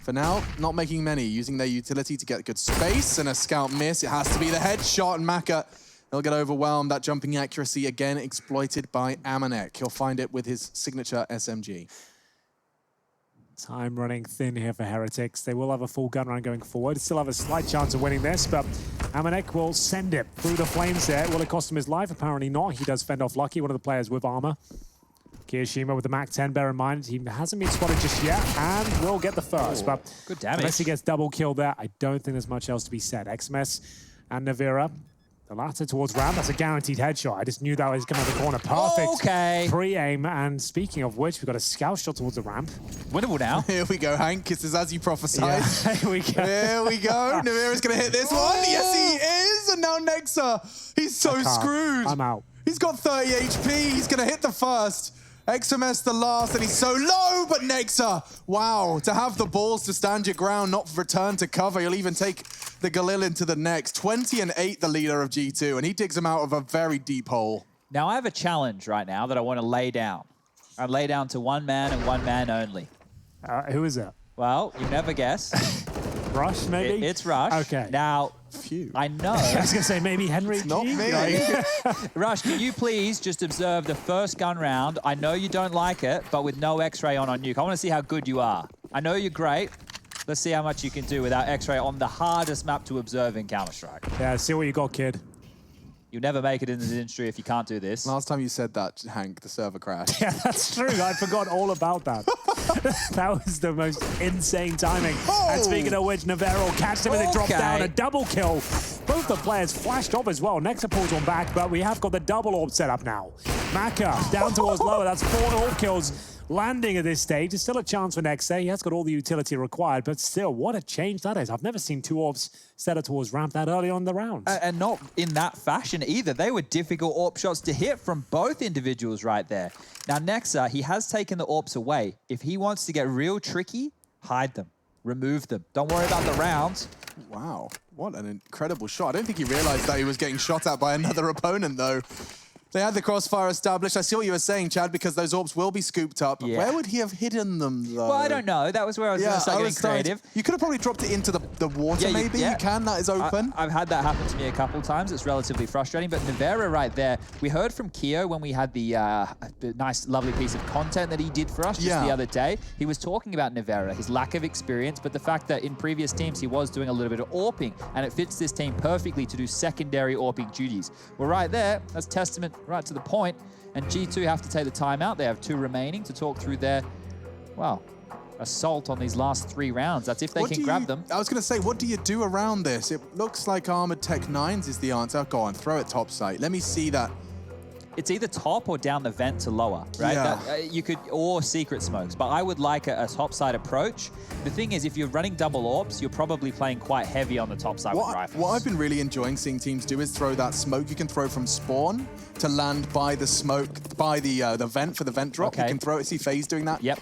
Speaker 1: For now, not making many, using their utility to get good space, and a scout miss. It has to be the headshot, and Maka, he'll get overwhelmed. That jumping accuracy, again, exploited by Amanek. He'll find it with his signature SMG.
Speaker 2: Time running thin here for Heretics. They will have a full gun run going forward. Still have a slight chance of winning this, but Amanek will send it through the flames there. Will it cost him his life? Apparently not. He does fend off Lucky, one of the players with armor. Kiyoshima with the Mac 10, bear in mind, he hasn't been spotted just yet, and will get the first. But
Speaker 3: good damage.
Speaker 2: unless he gets double killed there, I don't think there's much else to be said. XMS and Navira, the latter towards Ram. That's a guaranteed headshot. I just knew that was coming out of the corner. Perfect pre-aim. And speaking of which, we've got a scout shot towards the ramp.
Speaker 3: Winnable now.
Speaker 1: Here we go, Hank. This is as you prophesied.
Speaker 2: Yeah, here we go.
Speaker 1: Here we go. Navira's going to hit this one. Yes, he is. And now Nexa. He's so screwed.
Speaker 2: I'm out.
Speaker 1: He's got 30 HP. He's going to hit the first. XMS the last, and he's so low, but Nexa, wow, to have the balls to stand your ground, not return to cover. He'll even take the Galil into the next. 20-8, the leader of G2, and he digs him out of a very deep hole.
Speaker 3: Now I have a challenge right now that I want to lay down. I lay down to one man and one man only.
Speaker 2: Who is that?
Speaker 3: Well, you never guess.
Speaker 2: Rush, maybe?
Speaker 3: It's Rush.
Speaker 2: Okay.
Speaker 3: Now,
Speaker 1: Phew.
Speaker 3: I know.
Speaker 2: I was going to say maybe Henry.
Speaker 1: Not me.
Speaker 3: Rush, can you please just observe the first gun round? I know you don't like it, but with no X-ray on Nuke. I want to see how good you are. I know you're great. Let's see how much you can do without X-ray on the hardest map to observe in Counter-Strike.
Speaker 2: Yeah, see what you got, kid.
Speaker 3: You'll never make it in this industry if you can't do this.
Speaker 1: Last time you said that, Hank, the server crashed.
Speaker 2: Yeah, that's true. I forgot all about that. That was the most insane timing.
Speaker 1: Oh!
Speaker 2: And speaking of which, Navarro catched him with a drop down, a double kill. Both the players flashed off as well. Nexa pulls one back, but we have got the double orb set up now. Maka down towards lower. That's 4 orb kills landing at this stage. There's still a chance for Nexa. He has got all the utility required, but still, what a change that is. I've never seen 2 orbs set up towards ramp that early on the round.
Speaker 3: And not in that fashion either. They were difficult AWP shots to hit from both individuals right there. Now, Nexa, he has taken the AWPs away. If he wants to get real tricky, hide them. Remove them. Don't worry about the rounds.
Speaker 1: Wow, what an incredible shot. I don't think he realized that he was getting shot at by another opponent, though. They had the crossfire established. I see what you were saying, Chad, because those orbs will be scooped up.
Speaker 3: Yeah.
Speaker 1: Where would he have hidden them, though?
Speaker 3: Well, I don't know. That was where I was going to start getting creative.
Speaker 1: You could have probably dropped it into the water, maybe? You can, that is open.
Speaker 3: I've had that happen to me a couple times. It's relatively frustrating. But Navera right there, we heard from Keo when we had the nice, lovely piece of content that he did for us just the other day. He was talking about Navera, his lack of experience, but the fact that in previous teams he was doing a little bit of AWPing, and it fits this team perfectly to do secondary AWPing duties. Well, right there, that's testament right to the point. And G2 have to take the timeout. They have 2 remaining to talk through their, well, assault on these last 3 rounds. That's if they can grab them.
Speaker 1: I was going to say, what do you do around this? It looks like Armored Tech 9s is the answer. Go on, throw it top site. Let me see that.
Speaker 3: It's either top or down the vent to lower, right?
Speaker 1: Yeah.
Speaker 3: You could, or secret smokes, but I would like a top side approach. The thing is, if you're running double AWPs, you're probably playing quite heavy on the top side with rifles.
Speaker 1: What I've been really enjoying seeing teams do is throw that smoke you can throw from spawn to land by the smoke, by the vent for the vent drop.
Speaker 3: Okay.
Speaker 1: You can throw it. See FaZe doing that?
Speaker 3: Yep.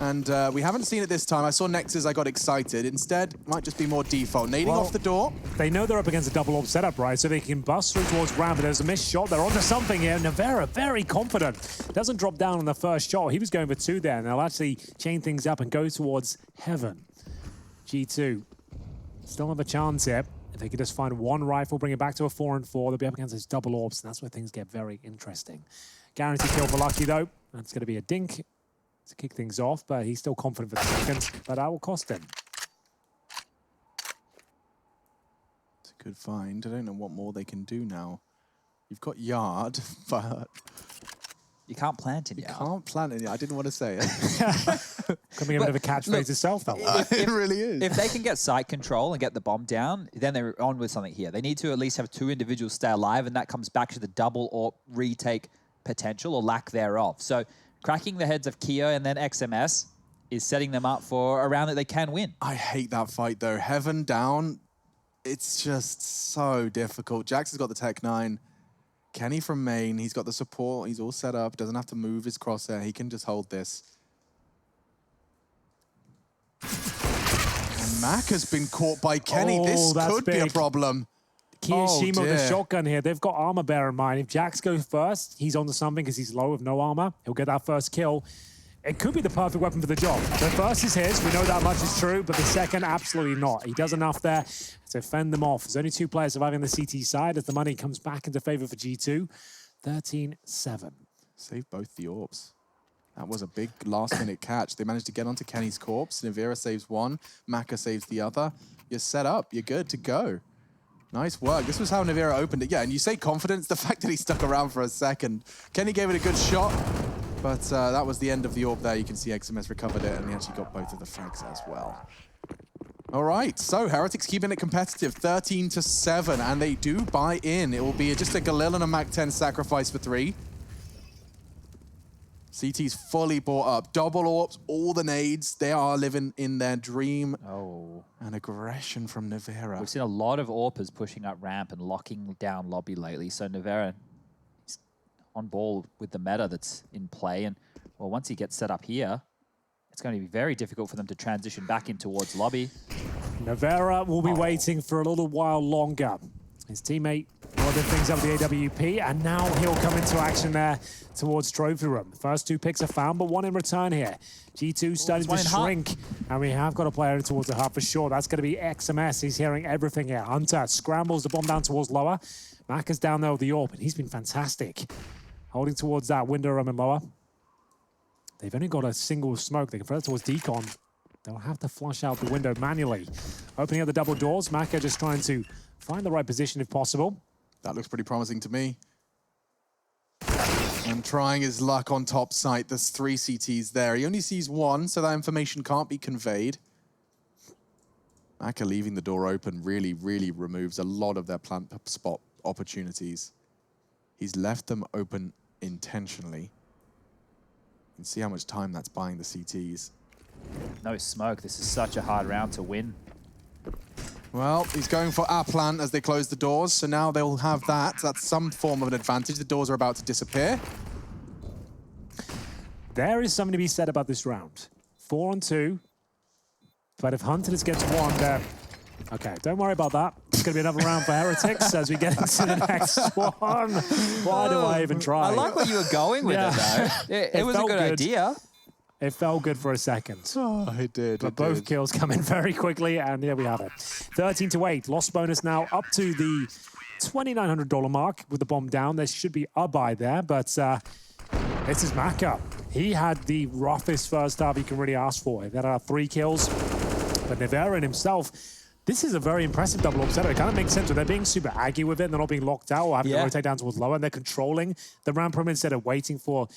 Speaker 1: And we haven't seen it this time. I saw Nexus, I got excited. Instead, it might just be more default. Nading off the door.
Speaker 2: They know they're up against a double orb setup, right? So they can bust through towards ramp, but there's a missed shot. They're onto something here. Navera, very confident. Doesn't drop down on the first shot. He was going for 2 there, and they'll actually chain things up and go towards heaven. G2 still have a chance here. If they could just find 1 rifle, bring it back to a 4 and 4, they'll be up against those double orbs, and that's where things get very interesting. Guaranteed kill for Lucky, though. That's going to be a dink to kick things off, but he's still confident for the second, but that will cost him.
Speaker 1: It's a good find. I don't know what more they can do now. You've got Yard, but...
Speaker 3: You can't plant in
Speaker 1: You
Speaker 3: Yard.
Speaker 1: can't plant it. I didn't want to say it.
Speaker 2: Coming a bit of a catchphrase itself, that one.
Speaker 1: It really is.
Speaker 3: If they can get site control and get the bomb down, then they're on with something here. They need to at least have 2 individuals stay alive, and that comes back to the double or retake potential or lack thereof. So cracking the heads of Keo and then XMS is setting them up for a round that they can win.
Speaker 1: I hate that fight, though. Heaven down, it's just so difficult. Jax has got the Tech 9. Kenny from main, he's got the support. He's all set up. Doesn't have to move his crosshair. He can just hold this. And Mac has been caught by Kenny.
Speaker 2: Oh,
Speaker 1: this
Speaker 2: that's
Speaker 1: could be a
Speaker 2: big.
Speaker 1: problem.
Speaker 2: Kiyoshima with
Speaker 1: dear.
Speaker 2: the shotgun here. They've got armor, bear in mind. If Jax goes first, he's onto something because he's low with no armor. He'll get that first kill. It could be the perfect weapon for the job. The first is his. We know that much is true, but the second, absolutely not. He does enough there to fend them off. There's only 2 players surviving on the CT side as the money comes back into favor for G2. 13-7.
Speaker 1: Save both the orbs. That was a big last-minute catch. They managed to get onto Kenny's corpse. Navira saves 1. Maka saves the other. You're set up. You're good to go. Nice work. This was how Navira opened it. Yeah, and you say confidence, the fact that he stuck around for a second. Kenny gave it a good shot. But that was the end of the AWP there. You can see XMS recovered it, and he actually got both of the frags as well. All right, so Heretics keeping it competitive, 13-7, and they do buy in. It will be just a Galil and a Mac-10 sacrifice for 3. CT's fully bought up. Double AWPs, all the nades. They are living in their dream.
Speaker 3: Oh.
Speaker 1: And aggression from Nivera.
Speaker 3: We've seen a lot of AWPers pushing up ramp and locking down lobby lately, so Nivera is on ball with the meta that's in play. And, well, once he gets set up here, it's going to be very difficult for them to transition back in towards lobby.
Speaker 2: Nivera will be waiting for a little while longer. His teammate loaded things up with the AWP, and now he'll come into action there towards Trophy Room. The first 2 picks are found, but 1 in return here. G2 starting to shrink, and we have got a player towards the hub for sure. That's going to be XMS. He's hearing everything here. Hunter scrambles the bomb down towards lower. Mac is down there with the AWP, and he's been fantastic. Holding towards that window room and lower. They've only got a single smoke. They can throw it towards Decon. They'll have to flush out the window manually. Opening up the double doors. Maka just trying to find the right position if possible.
Speaker 1: That looks pretty promising to me. And trying his luck on top site. There's 3 CTs there. He only sees 1, so that information can't be conveyed. Maka leaving the door open really, really removes a lot of their plant spot opportunities. He's left them open intentionally. You can see how much time that's buying the CTs.
Speaker 3: No smoke. This is such a hard round to win.
Speaker 1: Well, he's going for our plant as they close the doors, so now they'll have that. That's some form of an advantage. The doors are about to disappear.
Speaker 2: There is something to be said about this round. 4-on-2. But if Hunter gets 1 there... Okay, don't worry about that. It's going to be another round for Heretics as we get into the next one. Why do I even try?
Speaker 3: I like where you were going with it, though. It was a good idea.
Speaker 2: It felt good for a second.
Speaker 1: Oh, it did.
Speaker 2: But both kills come in very quickly, and here we have it. 13-8. Loss bonus now up to the $2,900 mark with the bomb down. There should be a buy there, but this is Maka. He had the roughest first half you can really ask for. He had 3 kills, but Nivera himself... This is a very impressive double up setup. It kind of makes sense. They're being super aggy with it, and they're not being locked out or having to rotate down towards lower, and they're controlling the ramp room instead of waiting for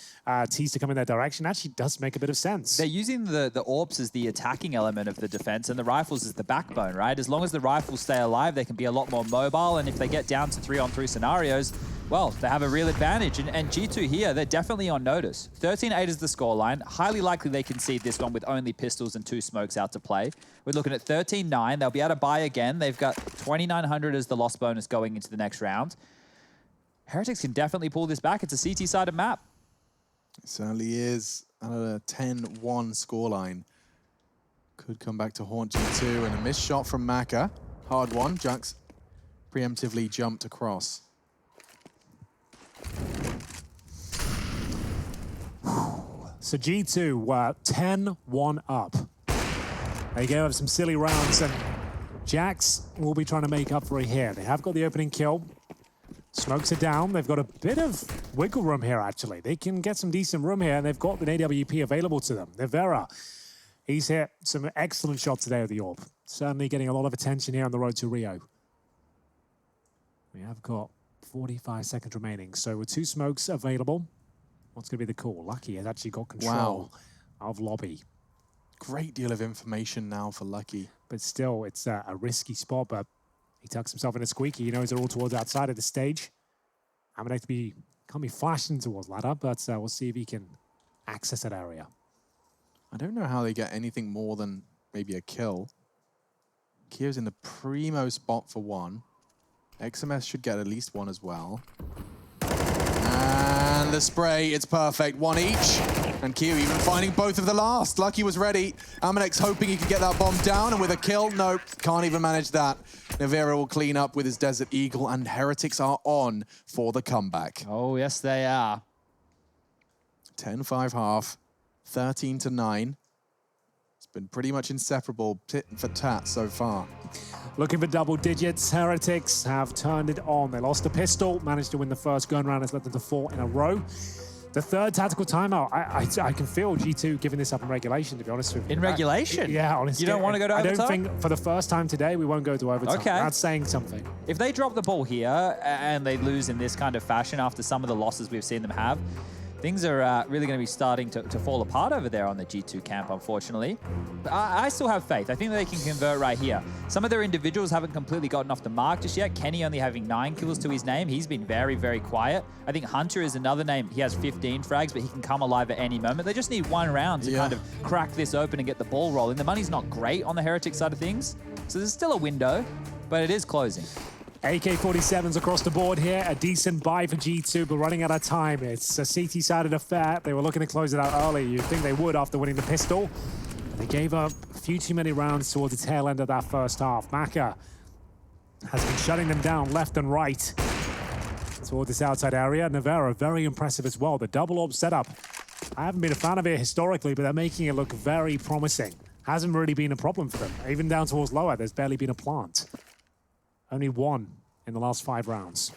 Speaker 2: T's to come in their direction. Actually does make a bit of sense.
Speaker 3: They're using the AWPs as the attacking element of the defense, and the rifles as the backbone, right? As long as the rifles stay alive, they can be a lot more mobile, and if they get down to 3-on-3 scenarios, well, they have a real advantage. And G2 here, they're definitely on notice. 13-8 is the scoreline. Highly likely they concede this one with only pistols and 2 smokes out to play. We're looking at 13-9. They'll be able to buy again. They've got 2,900 as the loss bonus going into the next round. Heretics can definitely pull this back. It's a CT-sided map.
Speaker 1: It certainly is. Another 10-1 scoreline. Could come back to haunt G2, and a missed shot from Maka. Hard one. Jux preemptively jumped across.
Speaker 2: So G2 were 10-1 up. They gave up some silly rounds, and Jax will be trying to make up for it here. They have got the opening kill. Smokes are down. They've got a bit of wiggle room here, actually. They can get some decent room here, and they've got an AWP available to them. Nivera, he's hit some excellent shots today with the AWP. Certainly getting a lot of attention here on the road to Rio. We have got 45 seconds remaining. So with 2 smokes available, what's going to be the call? Lucky has actually got control of lobby.
Speaker 1: Great deal of information now for Lucky.
Speaker 2: But still, it's a risky spot, but he tucks himself in a squeaky. He knows they're all towards outside of the stage. Can't be flashing towards ladder, but we'll see if he can access that area.
Speaker 1: I don't know how they get anything more than maybe a kill. Kio's in the primo spot for 1. XMS should get at least 1 as well. And the spray, it's perfect. 1 each. And Kio even finding both of the last. Lucky was ready. Amanex hoping he could get that bomb down, and with a kill, nope, can't even manage that. Nivera will clean up with his Desert Eagle, and Heretics are on for the comeback.
Speaker 3: Oh, yes, they are.
Speaker 1: 10-5 half, 13-9. It's been pretty much inseparable tit for tat so far.
Speaker 2: Looking for double digits, Heretics have turned it on. They lost a pistol, managed to win the first gun round, has led them to 4 in a row. The third tactical timeout, I can feel G2 giving this up in regulation, to be honest with you.
Speaker 3: In regulation?
Speaker 2: Yeah, honestly.
Speaker 3: You don't want to go to overtime?
Speaker 2: I don't think for the first time today we won't go to overtime.
Speaker 3: Okay.
Speaker 2: That's saying something.
Speaker 3: If they drop the ball here and they lose in this kind of fashion after some of the losses we've seen them have, things are really going to be starting to fall apart over there on the G2 camp, unfortunately. But I still have faith. I think that they can convert right here. Some of their individuals haven't completely gotten off the mark just yet. Kenny only having 9 kills to his name. He's been very, very quiet. I think Hunter is another name. He has 15 frags, but he can come alive at any moment. They just need 1 round to kind of crack this open and get the ball rolling. The money's not great on the Heretics side of things, so there's still a window, but it is closing.
Speaker 2: AK-47s across the board here. A decent buy for G2, but running out of time. It's a CT-sided affair. They were looking to close it out early. You'd think they would after winning the pistol. They gave up a few too many rounds towards the tail end of that first half. Maka has been shutting them down left and right towards this outside area. Navarra, very impressive as well. The double orb setup. I haven't been a fan of it historically, but they're making it look very promising. Hasn't really been a problem for them. Even down towards lower, there's barely been a plant. Only 1 in the last 5 rounds.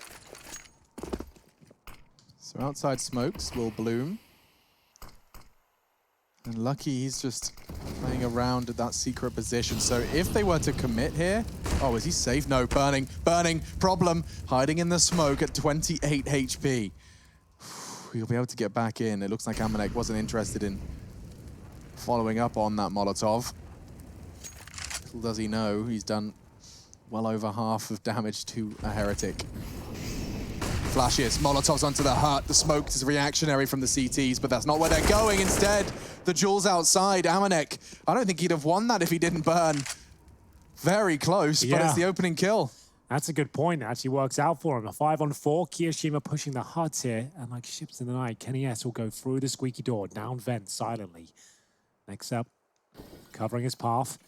Speaker 1: So outside smokes will bloom. And Lucky, he's just playing around at that secret position. So if they were to commit here... Oh, is he safe? No, burning, problem. Hiding in the smoke at 28 HP. He'll be able to get back in. It looks like Amanek wasn't interested in following up on that Molotov. Little does he know, he's done well over half of damage to a Heretic. Flashes, Molotovs onto the hut. The smoke is reactionary from the CTs, but that's not where they're going. Instead, the Jules outside. Amanek, I don't think he'd have won that if he didn't burn. Very close, but it's the opening kill.
Speaker 2: That's a good point. It actually works out for him. A 5-on-4. Kiyoshima pushing the hut here, and like ships in the night, Kenny S will go through the squeaky door, down vent silently. Next up, covering his path.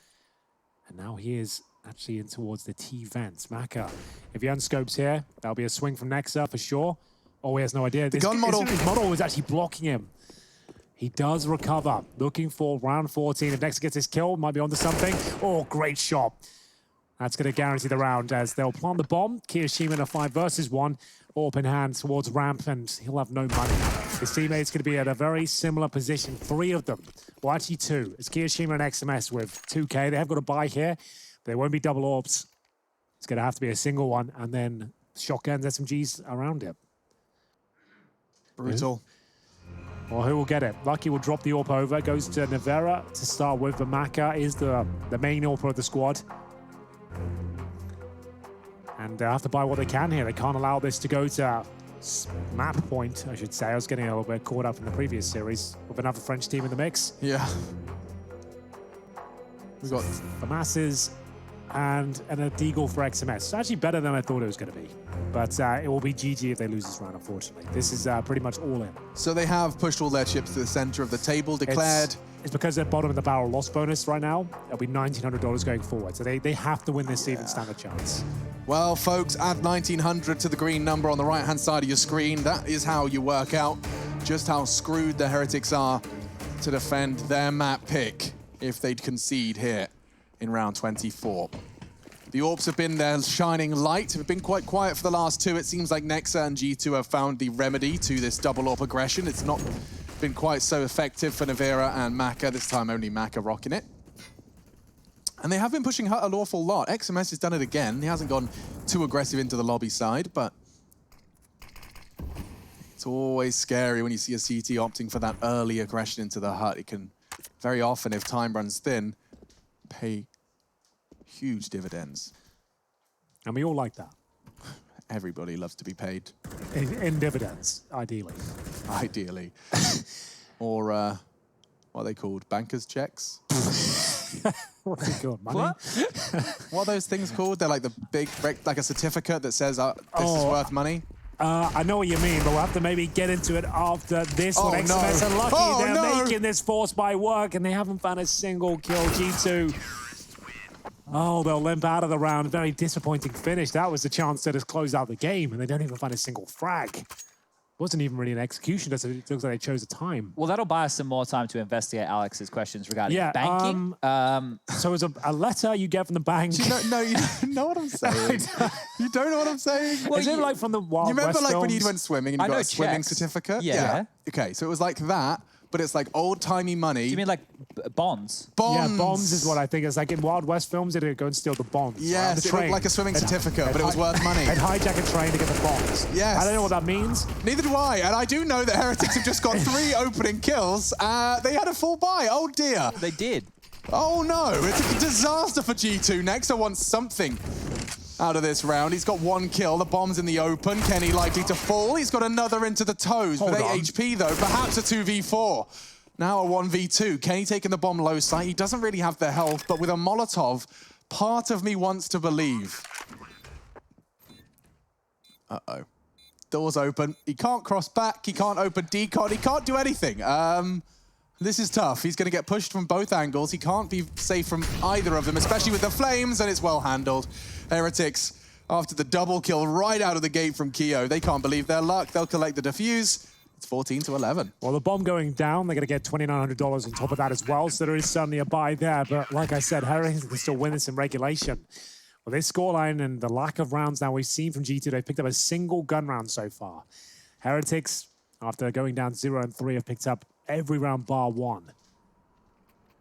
Speaker 2: And now he is actually in towards the T vents. Maka, if he unscopes here, that'll be a swing from Nexa for sure. Oh, he has no idea.
Speaker 1: The gun model.
Speaker 2: His model was actually blocking him. He does recover, looking for round 14. If Nexa gets his kill, might be onto something. Oh, great shot. That's going to guarantee the round as they'll plant the bomb. Kiyoshima in a 5 versus 1. Open hand towards ramp, and he'll have no money. His teammate's going to be at a very similar position. 3 of them. Well, actually 2. It's Kiyoshima and XMS with 2K. They have got a buy here. There won't be double orbs. It's going to have to be a single one, and then shotguns, SMGs around it.
Speaker 1: Brutal.
Speaker 2: Well, who will get it? Lucky will drop the AWP over. Goes to Navarra to start with, but Maka is the main AWPer of the squad. And they have to buy what they can here. They can't allow this to go to map point, I should say. I was getting a little bit caught up in the previous series with another French team in the mix.
Speaker 1: Yeah. We've got
Speaker 2: the masses and a deagle for XMS. It's actually better than I thought it was going to be. But it will be GG if they lose this round, unfortunately. This is pretty much all in.
Speaker 1: So they have pushed all their chips to the center of the table, declared.
Speaker 2: It's because they're bottom of the barrel loss bonus right now. It'll be $1,900 going forward. So they have to win this even stand a chance.
Speaker 1: Well, folks, add 1,900 to the green number on the right-hand side of your screen. That is how you work out just how screwed the Heretics are to defend their map pick if they'd concede here in round 24. The AWPs have been their shining light, have been quite quiet for the last 2. It seems like Nexa and G2 have found the remedy to this double AWP aggression. It's not been quite so effective for Navarra and Maka, this time only Maka rocking it. And they have been pushing Hut an awful lot. XMS has done it again. He hasn't gone too aggressive into the lobby side, but it's always scary when you see a CT opting for that early aggression into the Hut. It can very often, if time runs thin, pay huge dividends.
Speaker 2: And we all like that.
Speaker 1: Everybody loves to be paid.
Speaker 2: In dividends, ideally.
Speaker 1: Ideally. Or, what are they called? Banker's checks?
Speaker 2: What's it called? Money?
Speaker 1: What are those things called? They're like the big, like a certificate that says this is worth money.
Speaker 2: I know what you mean, but we'll have to maybe get into it after this one.
Speaker 1: Oh,
Speaker 2: XMS are lucky.
Speaker 1: Oh,
Speaker 2: They're making this force by work, and they haven't found a single kill. G2. Oh, they'll limp out of the round. Very disappointing finish. That was the chance to just close out the game, and they don't even find a single frag. Wasn't even really an execution. It looks like they chose a time.
Speaker 3: Well, that'll buy us some more time to investigate Alex's questions regarding banking.
Speaker 2: So it's a letter you get from the bank.
Speaker 1: You don't know what I'm saying. You don't know what I'm saying?
Speaker 2: Well, is it like from the Wild
Speaker 1: You remember
Speaker 2: West
Speaker 1: like when
Speaker 2: films?
Speaker 1: you went swimming and you got a swimming certificate?
Speaker 3: Yeah.
Speaker 1: Okay, so it was like that, but it's like old-timey money.
Speaker 3: Do you mean like bonds?
Speaker 1: Bonds?
Speaker 2: Yeah, bonds is what I think. It's like in Wild West films, they'd go and steal the bonds.
Speaker 1: Yes, it looked like a swimming certificate, but it was worth money.
Speaker 2: They'd hijack a train to get the bonds.
Speaker 1: Yes.
Speaker 2: I don't know what that means.
Speaker 1: Neither do I, and I do know that Heretics have just got 3 opening kills. They had a full buy. Oh dear.
Speaker 3: They did.
Speaker 1: Oh no, it's a disaster for G2. Nexa wants something out of this round. He's got 1 kill. The bomb's in the open. Kenny likely to fall. He's got another into the toes with 8 HP though. Perhaps a 2v4. Now a 1v2. Kenny taking the bomb low side. He doesn't really have the health, but with a Molotov, part of me wants to believe. Uh-oh. Door's open. He can't cross back. He can't open decon. He can't do anything. This is tough. He's going to get pushed from both angles. He can't be safe from either of them, especially with the flames, and it's well handled. Heretics, after the double kill right out of the gate from Keo, they can't believe their luck. They'll collect the defuse. It's 14-11.
Speaker 2: Well, the bomb going down, they're going to get $2,900 on top of that as well, so there is certainly a buy there. But like I said, Heretics can still win this in regulation. Well, this scoreline and the lack of rounds now we've seen from G2, they've picked up a single gun round so far. Heretics, after going down 0-3, have picked up every round bar 1.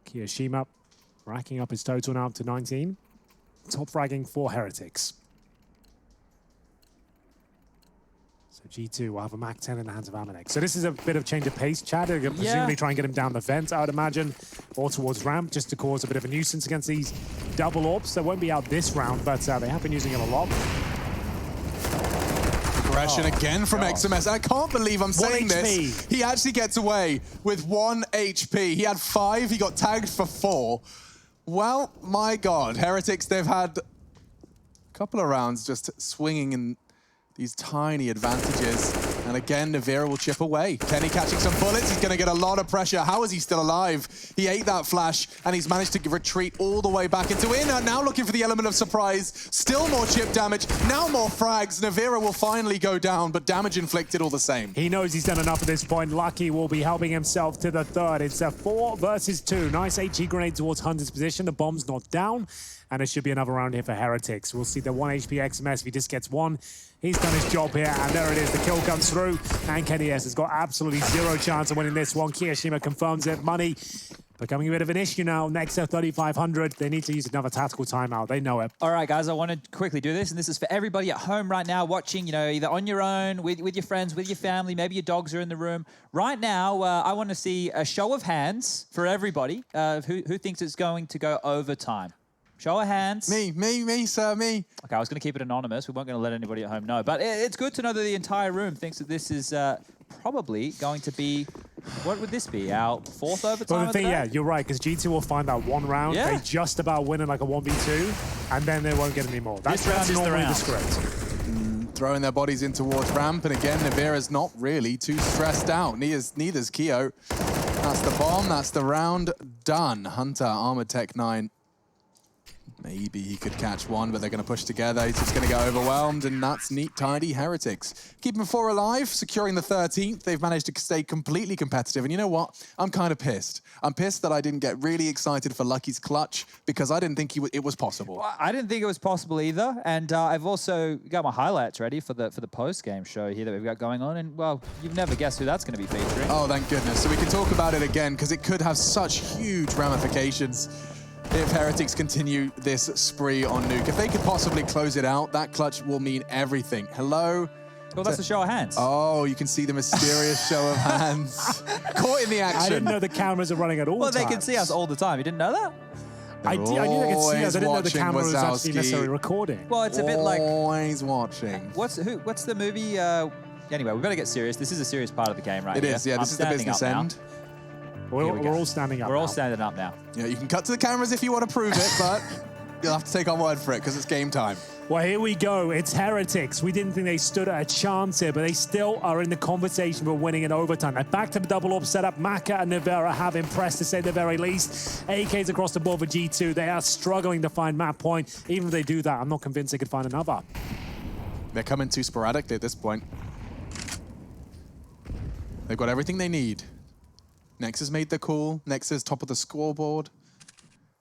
Speaker 2: Kiyoshima racking up his total now up to 19. Top fragging for Heretics. So G2 will have a Mac 10 in the hands of Amanek. So this is a bit of change of pace. Chad are presumably try and get him down the vent, I would imagine, or towards ramp, just to cause a bit of a nuisance against these double orbs. They won't be out this round, but they have been using it a lot.
Speaker 1: Aggression again from XMS. I can't believe I'm saying this. He actually gets away with 1 HP. He had 5. He got tagged for 4. Well, my God. Heretics, they've had a couple of rounds just swinging in these tiny advantages. And again, Navira will chip away. Kenny catching some bullets. He's going to get a lot of pressure. How is he still alive? He ate that flash, and he's managed to retreat all the way back into inner. Now looking for the element of surprise. Still more chip damage. Now more frags. Navira will finally go down, but damage inflicted all the same.
Speaker 2: He knows he's done enough at this point. Lucky will be helping himself to the 3rd. It's a 4 versus 2. Nice HE grenade towards Hunter's position. The bomb's not down. And it should be another round here for Heretics. We'll see the 1 HP XMS if he just gets 1. He's done his job here, and there it is. The kill comes through, and Kenny S has got absolutely 0 chance of winning this one. Kiyoshima confirms it. Money becoming a bit of an issue now. Next at 3,500. They need to use another tactical timeout. They know it.
Speaker 3: All right, guys, I want to quickly do this, and this is for everybody at home right now watching, you know, either on your own, with your friends, with your family, maybe your dogs are in the room. Right now, I want to see a show of hands for everybody who thinks it's going to go overtime. Show of hands.
Speaker 1: Me, sir, me.
Speaker 3: Okay, I was going to keep it anonymous. We weren't going to let anybody at home know. But it's good to know that the entire room thinks that this is probably going to be, what would this be, our 4th overtime
Speaker 2: Well, the thing,
Speaker 3: of the day?
Speaker 2: yeah, you're right, because G2 will find that 1 round.
Speaker 3: Yeah.
Speaker 2: They just about win in like a 1v2, and then they won't get any more. That's normally the script.
Speaker 1: Throwing their bodies in towards ramp, and again, Navira's not really too stressed out. Neither's Keo. That's the bomb, that's the round done. Hunter, Armored Tech 9. Maybe he could catch 1, but they're going to push together. He's just going to get overwhelmed, and that's neat, tidy Heretics. Keeping 4 alive, securing the 13th. They've managed to stay completely competitive, and you know what? I'm kind of pissed. I'm pissed that I didn't get really excited for Lucky's clutch because I didn't think it was possible.
Speaker 3: Well, I didn't think it was possible either, and I've also got my highlights ready for the post-game show here that we've got going on, and, well, you've never guessed who that's going to be featuring.
Speaker 1: Oh, thank goodness. So we can talk about it again because it could have such huge ramifications if Heretics continue this spree on Nuke. If they could possibly close it out, that clutch will mean everything. Hello?
Speaker 3: Well, that's a show of hands.
Speaker 1: Oh, you can see the mysterious show of hands. Caught in the action.
Speaker 2: I didn't know the cameras are running at all
Speaker 3: Well,
Speaker 2: times.
Speaker 3: they can see us all the time. You didn't know that?
Speaker 2: I knew they could see us. I didn't know the
Speaker 1: watching
Speaker 2: camera was actually
Speaker 1: Wazowski.
Speaker 2: necessarily recording.
Speaker 3: Well, it's a bit like...
Speaker 1: Always watching.
Speaker 3: What's the movie? Anyway, we better get serious. This is a serious part of the game right
Speaker 1: It
Speaker 3: here.
Speaker 1: is, yeah. This is the business end.
Speaker 2: We're all standing up
Speaker 3: We're all
Speaker 2: now.
Speaker 3: standing up now.
Speaker 1: Yeah, you can cut to the cameras if you want to prove it, but you'll have to take our word for it because it's game time.
Speaker 2: Well, here we go. It's Heretics. We didn't think they stood a chance here, but they still are in the conversation for winning in overtime. They're back to the double up setup. Maka and Navira have impressed, to say the very least. AKs across the board for G2. They are struggling to find map point. Even if they do that, I'm not convinced they could find another.
Speaker 1: They're coming too sporadically at this point. They've got everything they need. Nexus made the call. Nexus top of the scoreboard.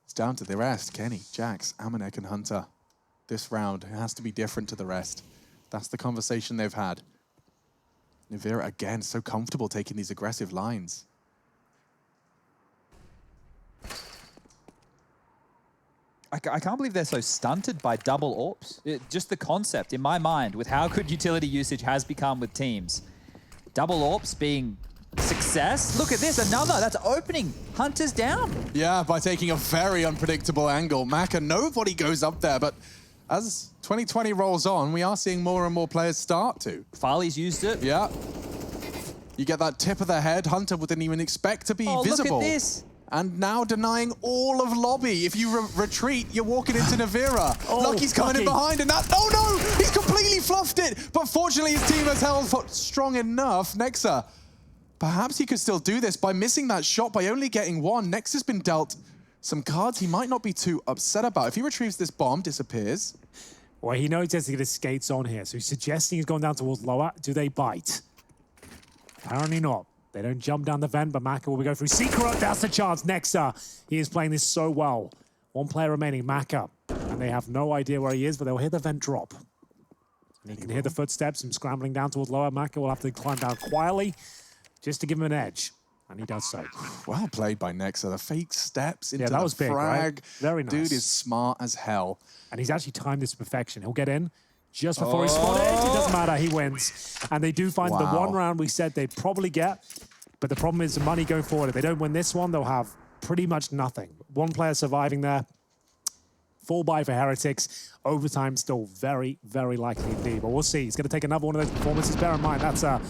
Speaker 1: It's down to the rest. Kenny, Jax, Amanek, and Hunter. This round has to be different to the rest. That's the conversation they've had. Navira, again, so comfortable taking these aggressive lines.
Speaker 3: I can't believe they're so stunted by double AWPs. Just the concept in my mind with how good utility usage has become with teams. Double AWPs being success. Look at this, another. That's opening. Hunter's down.
Speaker 1: Yeah, by taking a very unpredictable angle. Maka, nobody goes up there, but as 2020 rolls on, we are seeing more and more players start to.
Speaker 3: Farley's used it.
Speaker 1: Yeah. You get that tip of the head. Hunter wouldn't even expect to be visible.
Speaker 3: Look at this.
Speaker 1: And now denying all of lobby. If you retreat, you're walking into Navira. Lucky's coming in behind, and that... Oh no! He's completely fluffed it! But fortunately, his team has held strong enough. Nexa, perhaps he could still do this by missing that shot, by only getting one. Nexa's been dealt some cards he might not be too upset about. If he retrieves this bomb, disappears.
Speaker 2: Well, he knows he has to get his skates on here, so he's suggesting he's going down towards lower. Do they bite? Apparently not. They don't jump down the vent, but Maka will go through Secret. That's the chance. Nexa, he is playing this so well. One player remaining, Maka. And they have no idea where he is, but they'll hear the vent drop. And he can hear the footsteps, him scrambling down towards lower. Maka will have to climb down quietly just to give him an edge. And he does so.
Speaker 1: Well played by Nexa. The fake steps into
Speaker 2: that was
Speaker 1: the
Speaker 2: big,
Speaker 1: frag.
Speaker 2: right? Very nice.
Speaker 1: Dude is smart as hell.
Speaker 2: And he's actually timed this to perfection. He'll get in just before he's spotted. It doesn't matter, he wins. And they do find the one round we said they'd probably get. But the problem is the money going forward. If they don't win this one, they'll have pretty much nothing. One player surviving there. Full buy for Heretics. Overtime still very, very likely indeed. But we'll see. He's going to take another one of those performances. Bear in mind, that's a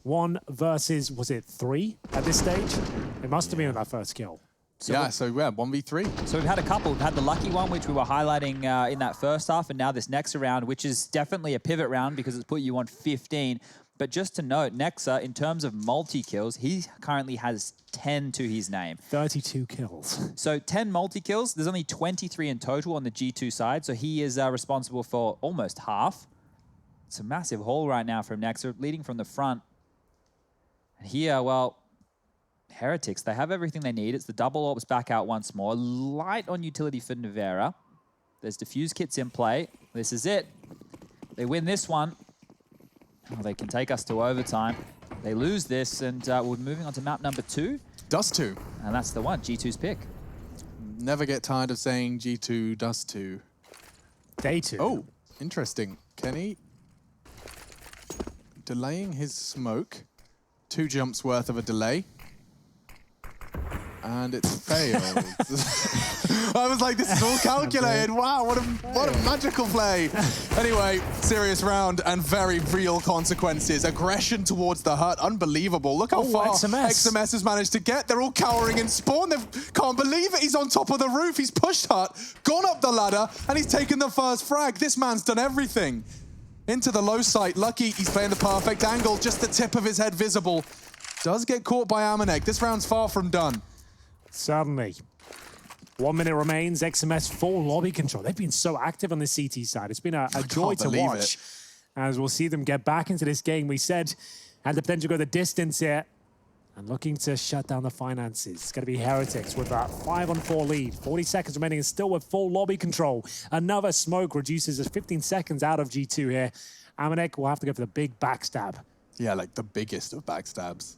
Speaker 2: 1 versus, was it 3 at this stage? It must have been that first kill.
Speaker 1: So 1v3.
Speaker 3: So we've had a couple. We've had the lucky one, which we were highlighting in that first half, and now this next round, which is definitely a pivot round because it's put you on 15. But just to note, Nexa, in terms of multi-kills, he currently has 10 to his name.
Speaker 2: 32 kills.
Speaker 3: So 10 multi-kills. There's only 23 in total on the G2 side, so he is responsible for almost half. It's a massive haul right now from Nexa, leading from the front. And here, well, Heretics, they have everything they need. It's the double AWPs back out once more. Light on utility for Navera. There's defuse kits in play. This is it. They win this one. Oh, they can take us to overtime. They lose this, and we're moving on to map number 2.
Speaker 1: Dust 2.
Speaker 3: And that's the one, G2's pick.
Speaker 1: Never get tired of saying G2, Dust 2.
Speaker 2: Day 2.
Speaker 1: Oh, interesting. Kenny delaying his smoke. 2 jumps worth of a delay. And it's failed. I was like, this is all calculated. Wow, what a magical play. Anyway, serious round and very real consequences. Aggression towards the hut, unbelievable. Look how far XMS has managed to get. They're all cowering in spawn. They can't believe it. He's on top of the roof. He's pushed hut, gone up the ladder, and he's taken the first frag. This man's done everything. Into the low site. Lucky, he's playing the perfect angle. Just the tip of his head visible. Does get caught by Amanek. This round's far from done.
Speaker 2: Certainly. 1 minute remains. XMS full lobby control. They've been so active on the CT side. It's been a joy to watch. As we'll see them get back into this game. We said had the potential to go the distance here. And looking to shut down the finances. It's going to be Heretics with that 5-on-4 lead. 40 seconds remaining and still with full lobby control. Another smoke reduces us 15 seconds out of G2 here. Amanek will have to go for the big backstab.
Speaker 1: Yeah, like the biggest of backstabs.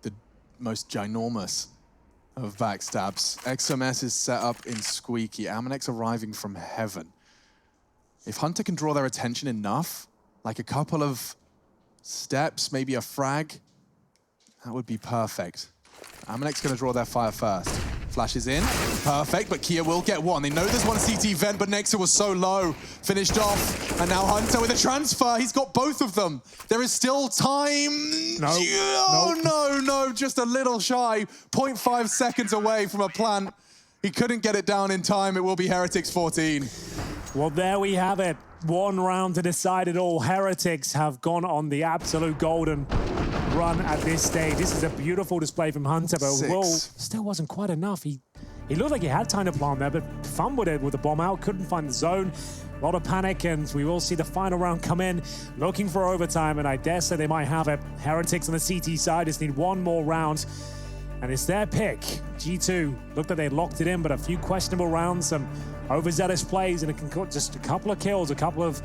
Speaker 1: The most ginormous of backstabs. XMS is set up in Squeaky. Amanek's arriving from heaven. If Hunter can draw their attention enough, like a couple of steps, maybe a frag, that would be perfect. Amanek's going to draw their fire first. Flashes in. Perfect, but Kia will get one. They know there's one CT vent, but Nexa was so low. Finished off. And now Hunter with a transfer. He's got both of them. There is still time.
Speaker 2: No.
Speaker 1: Oh, no. Just a little shy. 0.5 seconds away from a plant. He couldn't get it down in time. It will be Heretics 14.
Speaker 2: Well, there we have it. 1 round to decide it all. Heretics have gone on the absolute golden run at this stage. This is a beautiful display from Hunter, but Will still wasn't quite enough. He looked like he had time to plant there, but fumbled it with the bomb out, couldn't find the zone. A lot of panic, and we will see the final round come in, looking for overtime, and I dare say they might have it. Heretics on the CT side just need 1 more round, and it's their pick. G2 looked like they locked it in, but a few questionable rounds, some overzealous plays, and just a couple of kills, a couple of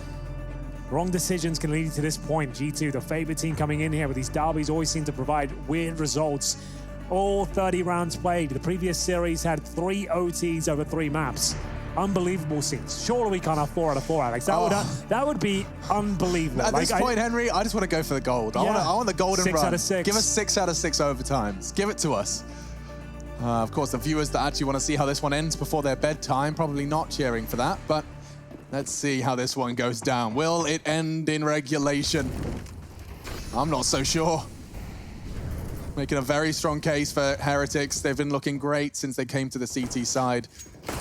Speaker 2: wrong decisions can lead to this point. G2, the favorite team coming in here with these derbies, always seem to provide weird results. All 30 rounds played. The previous series had 3 OTs over 3 maps. unbelievable scenes. Surely we can't have 4 out of 4, Alex. That would be unbelievable.
Speaker 1: At this point, Henry, I just want to go for the gold. I want the golden
Speaker 2: 6
Speaker 1: run.
Speaker 2: out of 6.
Speaker 1: Give us 6 out of 6 overtimes. Give it to us. Of course, the viewers that actually want to see how this one ends before their bedtime, probably not cheering for that, but let's see how this one goes down. Will it end in regulation? I'm not so sure. Making a very strong case for Heretics. They've been looking great since they came to the CT side.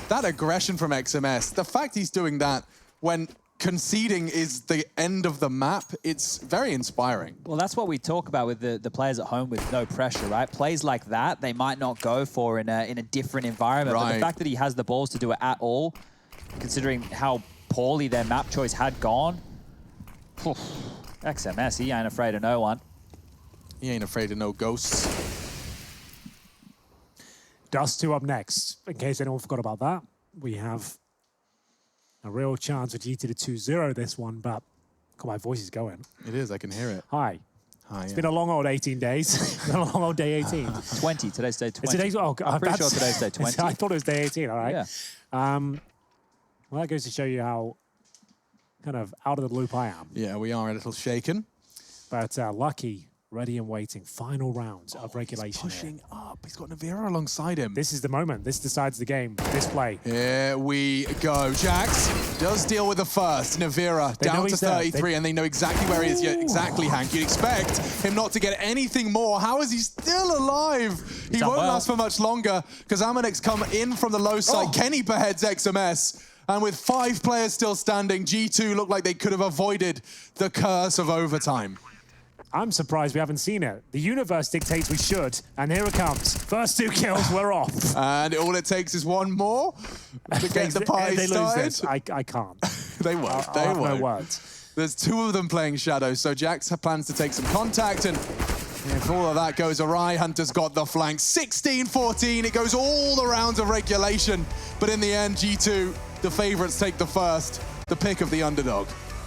Speaker 1: That aggression from XMS, the fact he's doing that when conceding is the end of the map, it's very inspiring.
Speaker 3: Well, that's what we talk about with the players at home with no pressure, right? Plays like that, they might not go for in a different environment. But the fact that he has the balls to do it at all, considering how poorly their map choice had gone, XMS, he ain't afraid of no one.
Speaker 1: He ain't afraid of no ghosts.
Speaker 2: Dust 2 up next. In case anyone forgot about that, we have a real chance for GT to 2-0 this one, but God, my voice is going.
Speaker 1: It is, I can hear it.
Speaker 2: Hi.
Speaker 1: Hi,
Speaker 2: It's been a long old 18 days. It's been a long old day 18.
Speaker 3: 20, today's day 20.
Speaker 2: Today's, oh, God,
Speaker 3: I'm pretty sure today's day 20.
Speaker 2: I thought it was day 18, all right.
Speaker 3: Yeah.
Speaker 2: Well, that goes to show you how kind of out of the loop I am.
Speaker 1: Yeah, we are a little shaken.
Speaker 2: But Lucky, ready and waiting. Final round of regulation.
Speaker 1: He's pushing up. He's got Navira alongside him.
Speaker 2: This is the moment. This decides the game. This play.
Speaker 1: Here we go. Jax does deal with the first. Navira down to 33, and they know exactly where he is. Yeah, exactly, Hank. You'd expect him not to get anything more. How is he still alive? He won't last for much longer because Amonix come in from the low side. Kenny beheads XMS. And with 5 players still standing, G2 look like they could have avoided the curse of overtime.
Speaker 2: I'm surprised we haven't seen it. The universe dictates we should, and here it comes. First 2 kills, we're off.
Speaker 1: And all it takes is one more to get the party
Speaker 2: they
Speaker 1: started.
Speaker 2: lose this. I can't.
Speaker 1: They won't.
Speaker 2: They won't. No words.
Speaker 1: There's 2 of them playing Shadow, so Jax plans to take some contact, and if all of that goes awry, Hunter's got the flank. 16-14, it goes all the rounds of regulation, but in the end, G2, the favorites, take the first, the pick of the underdog.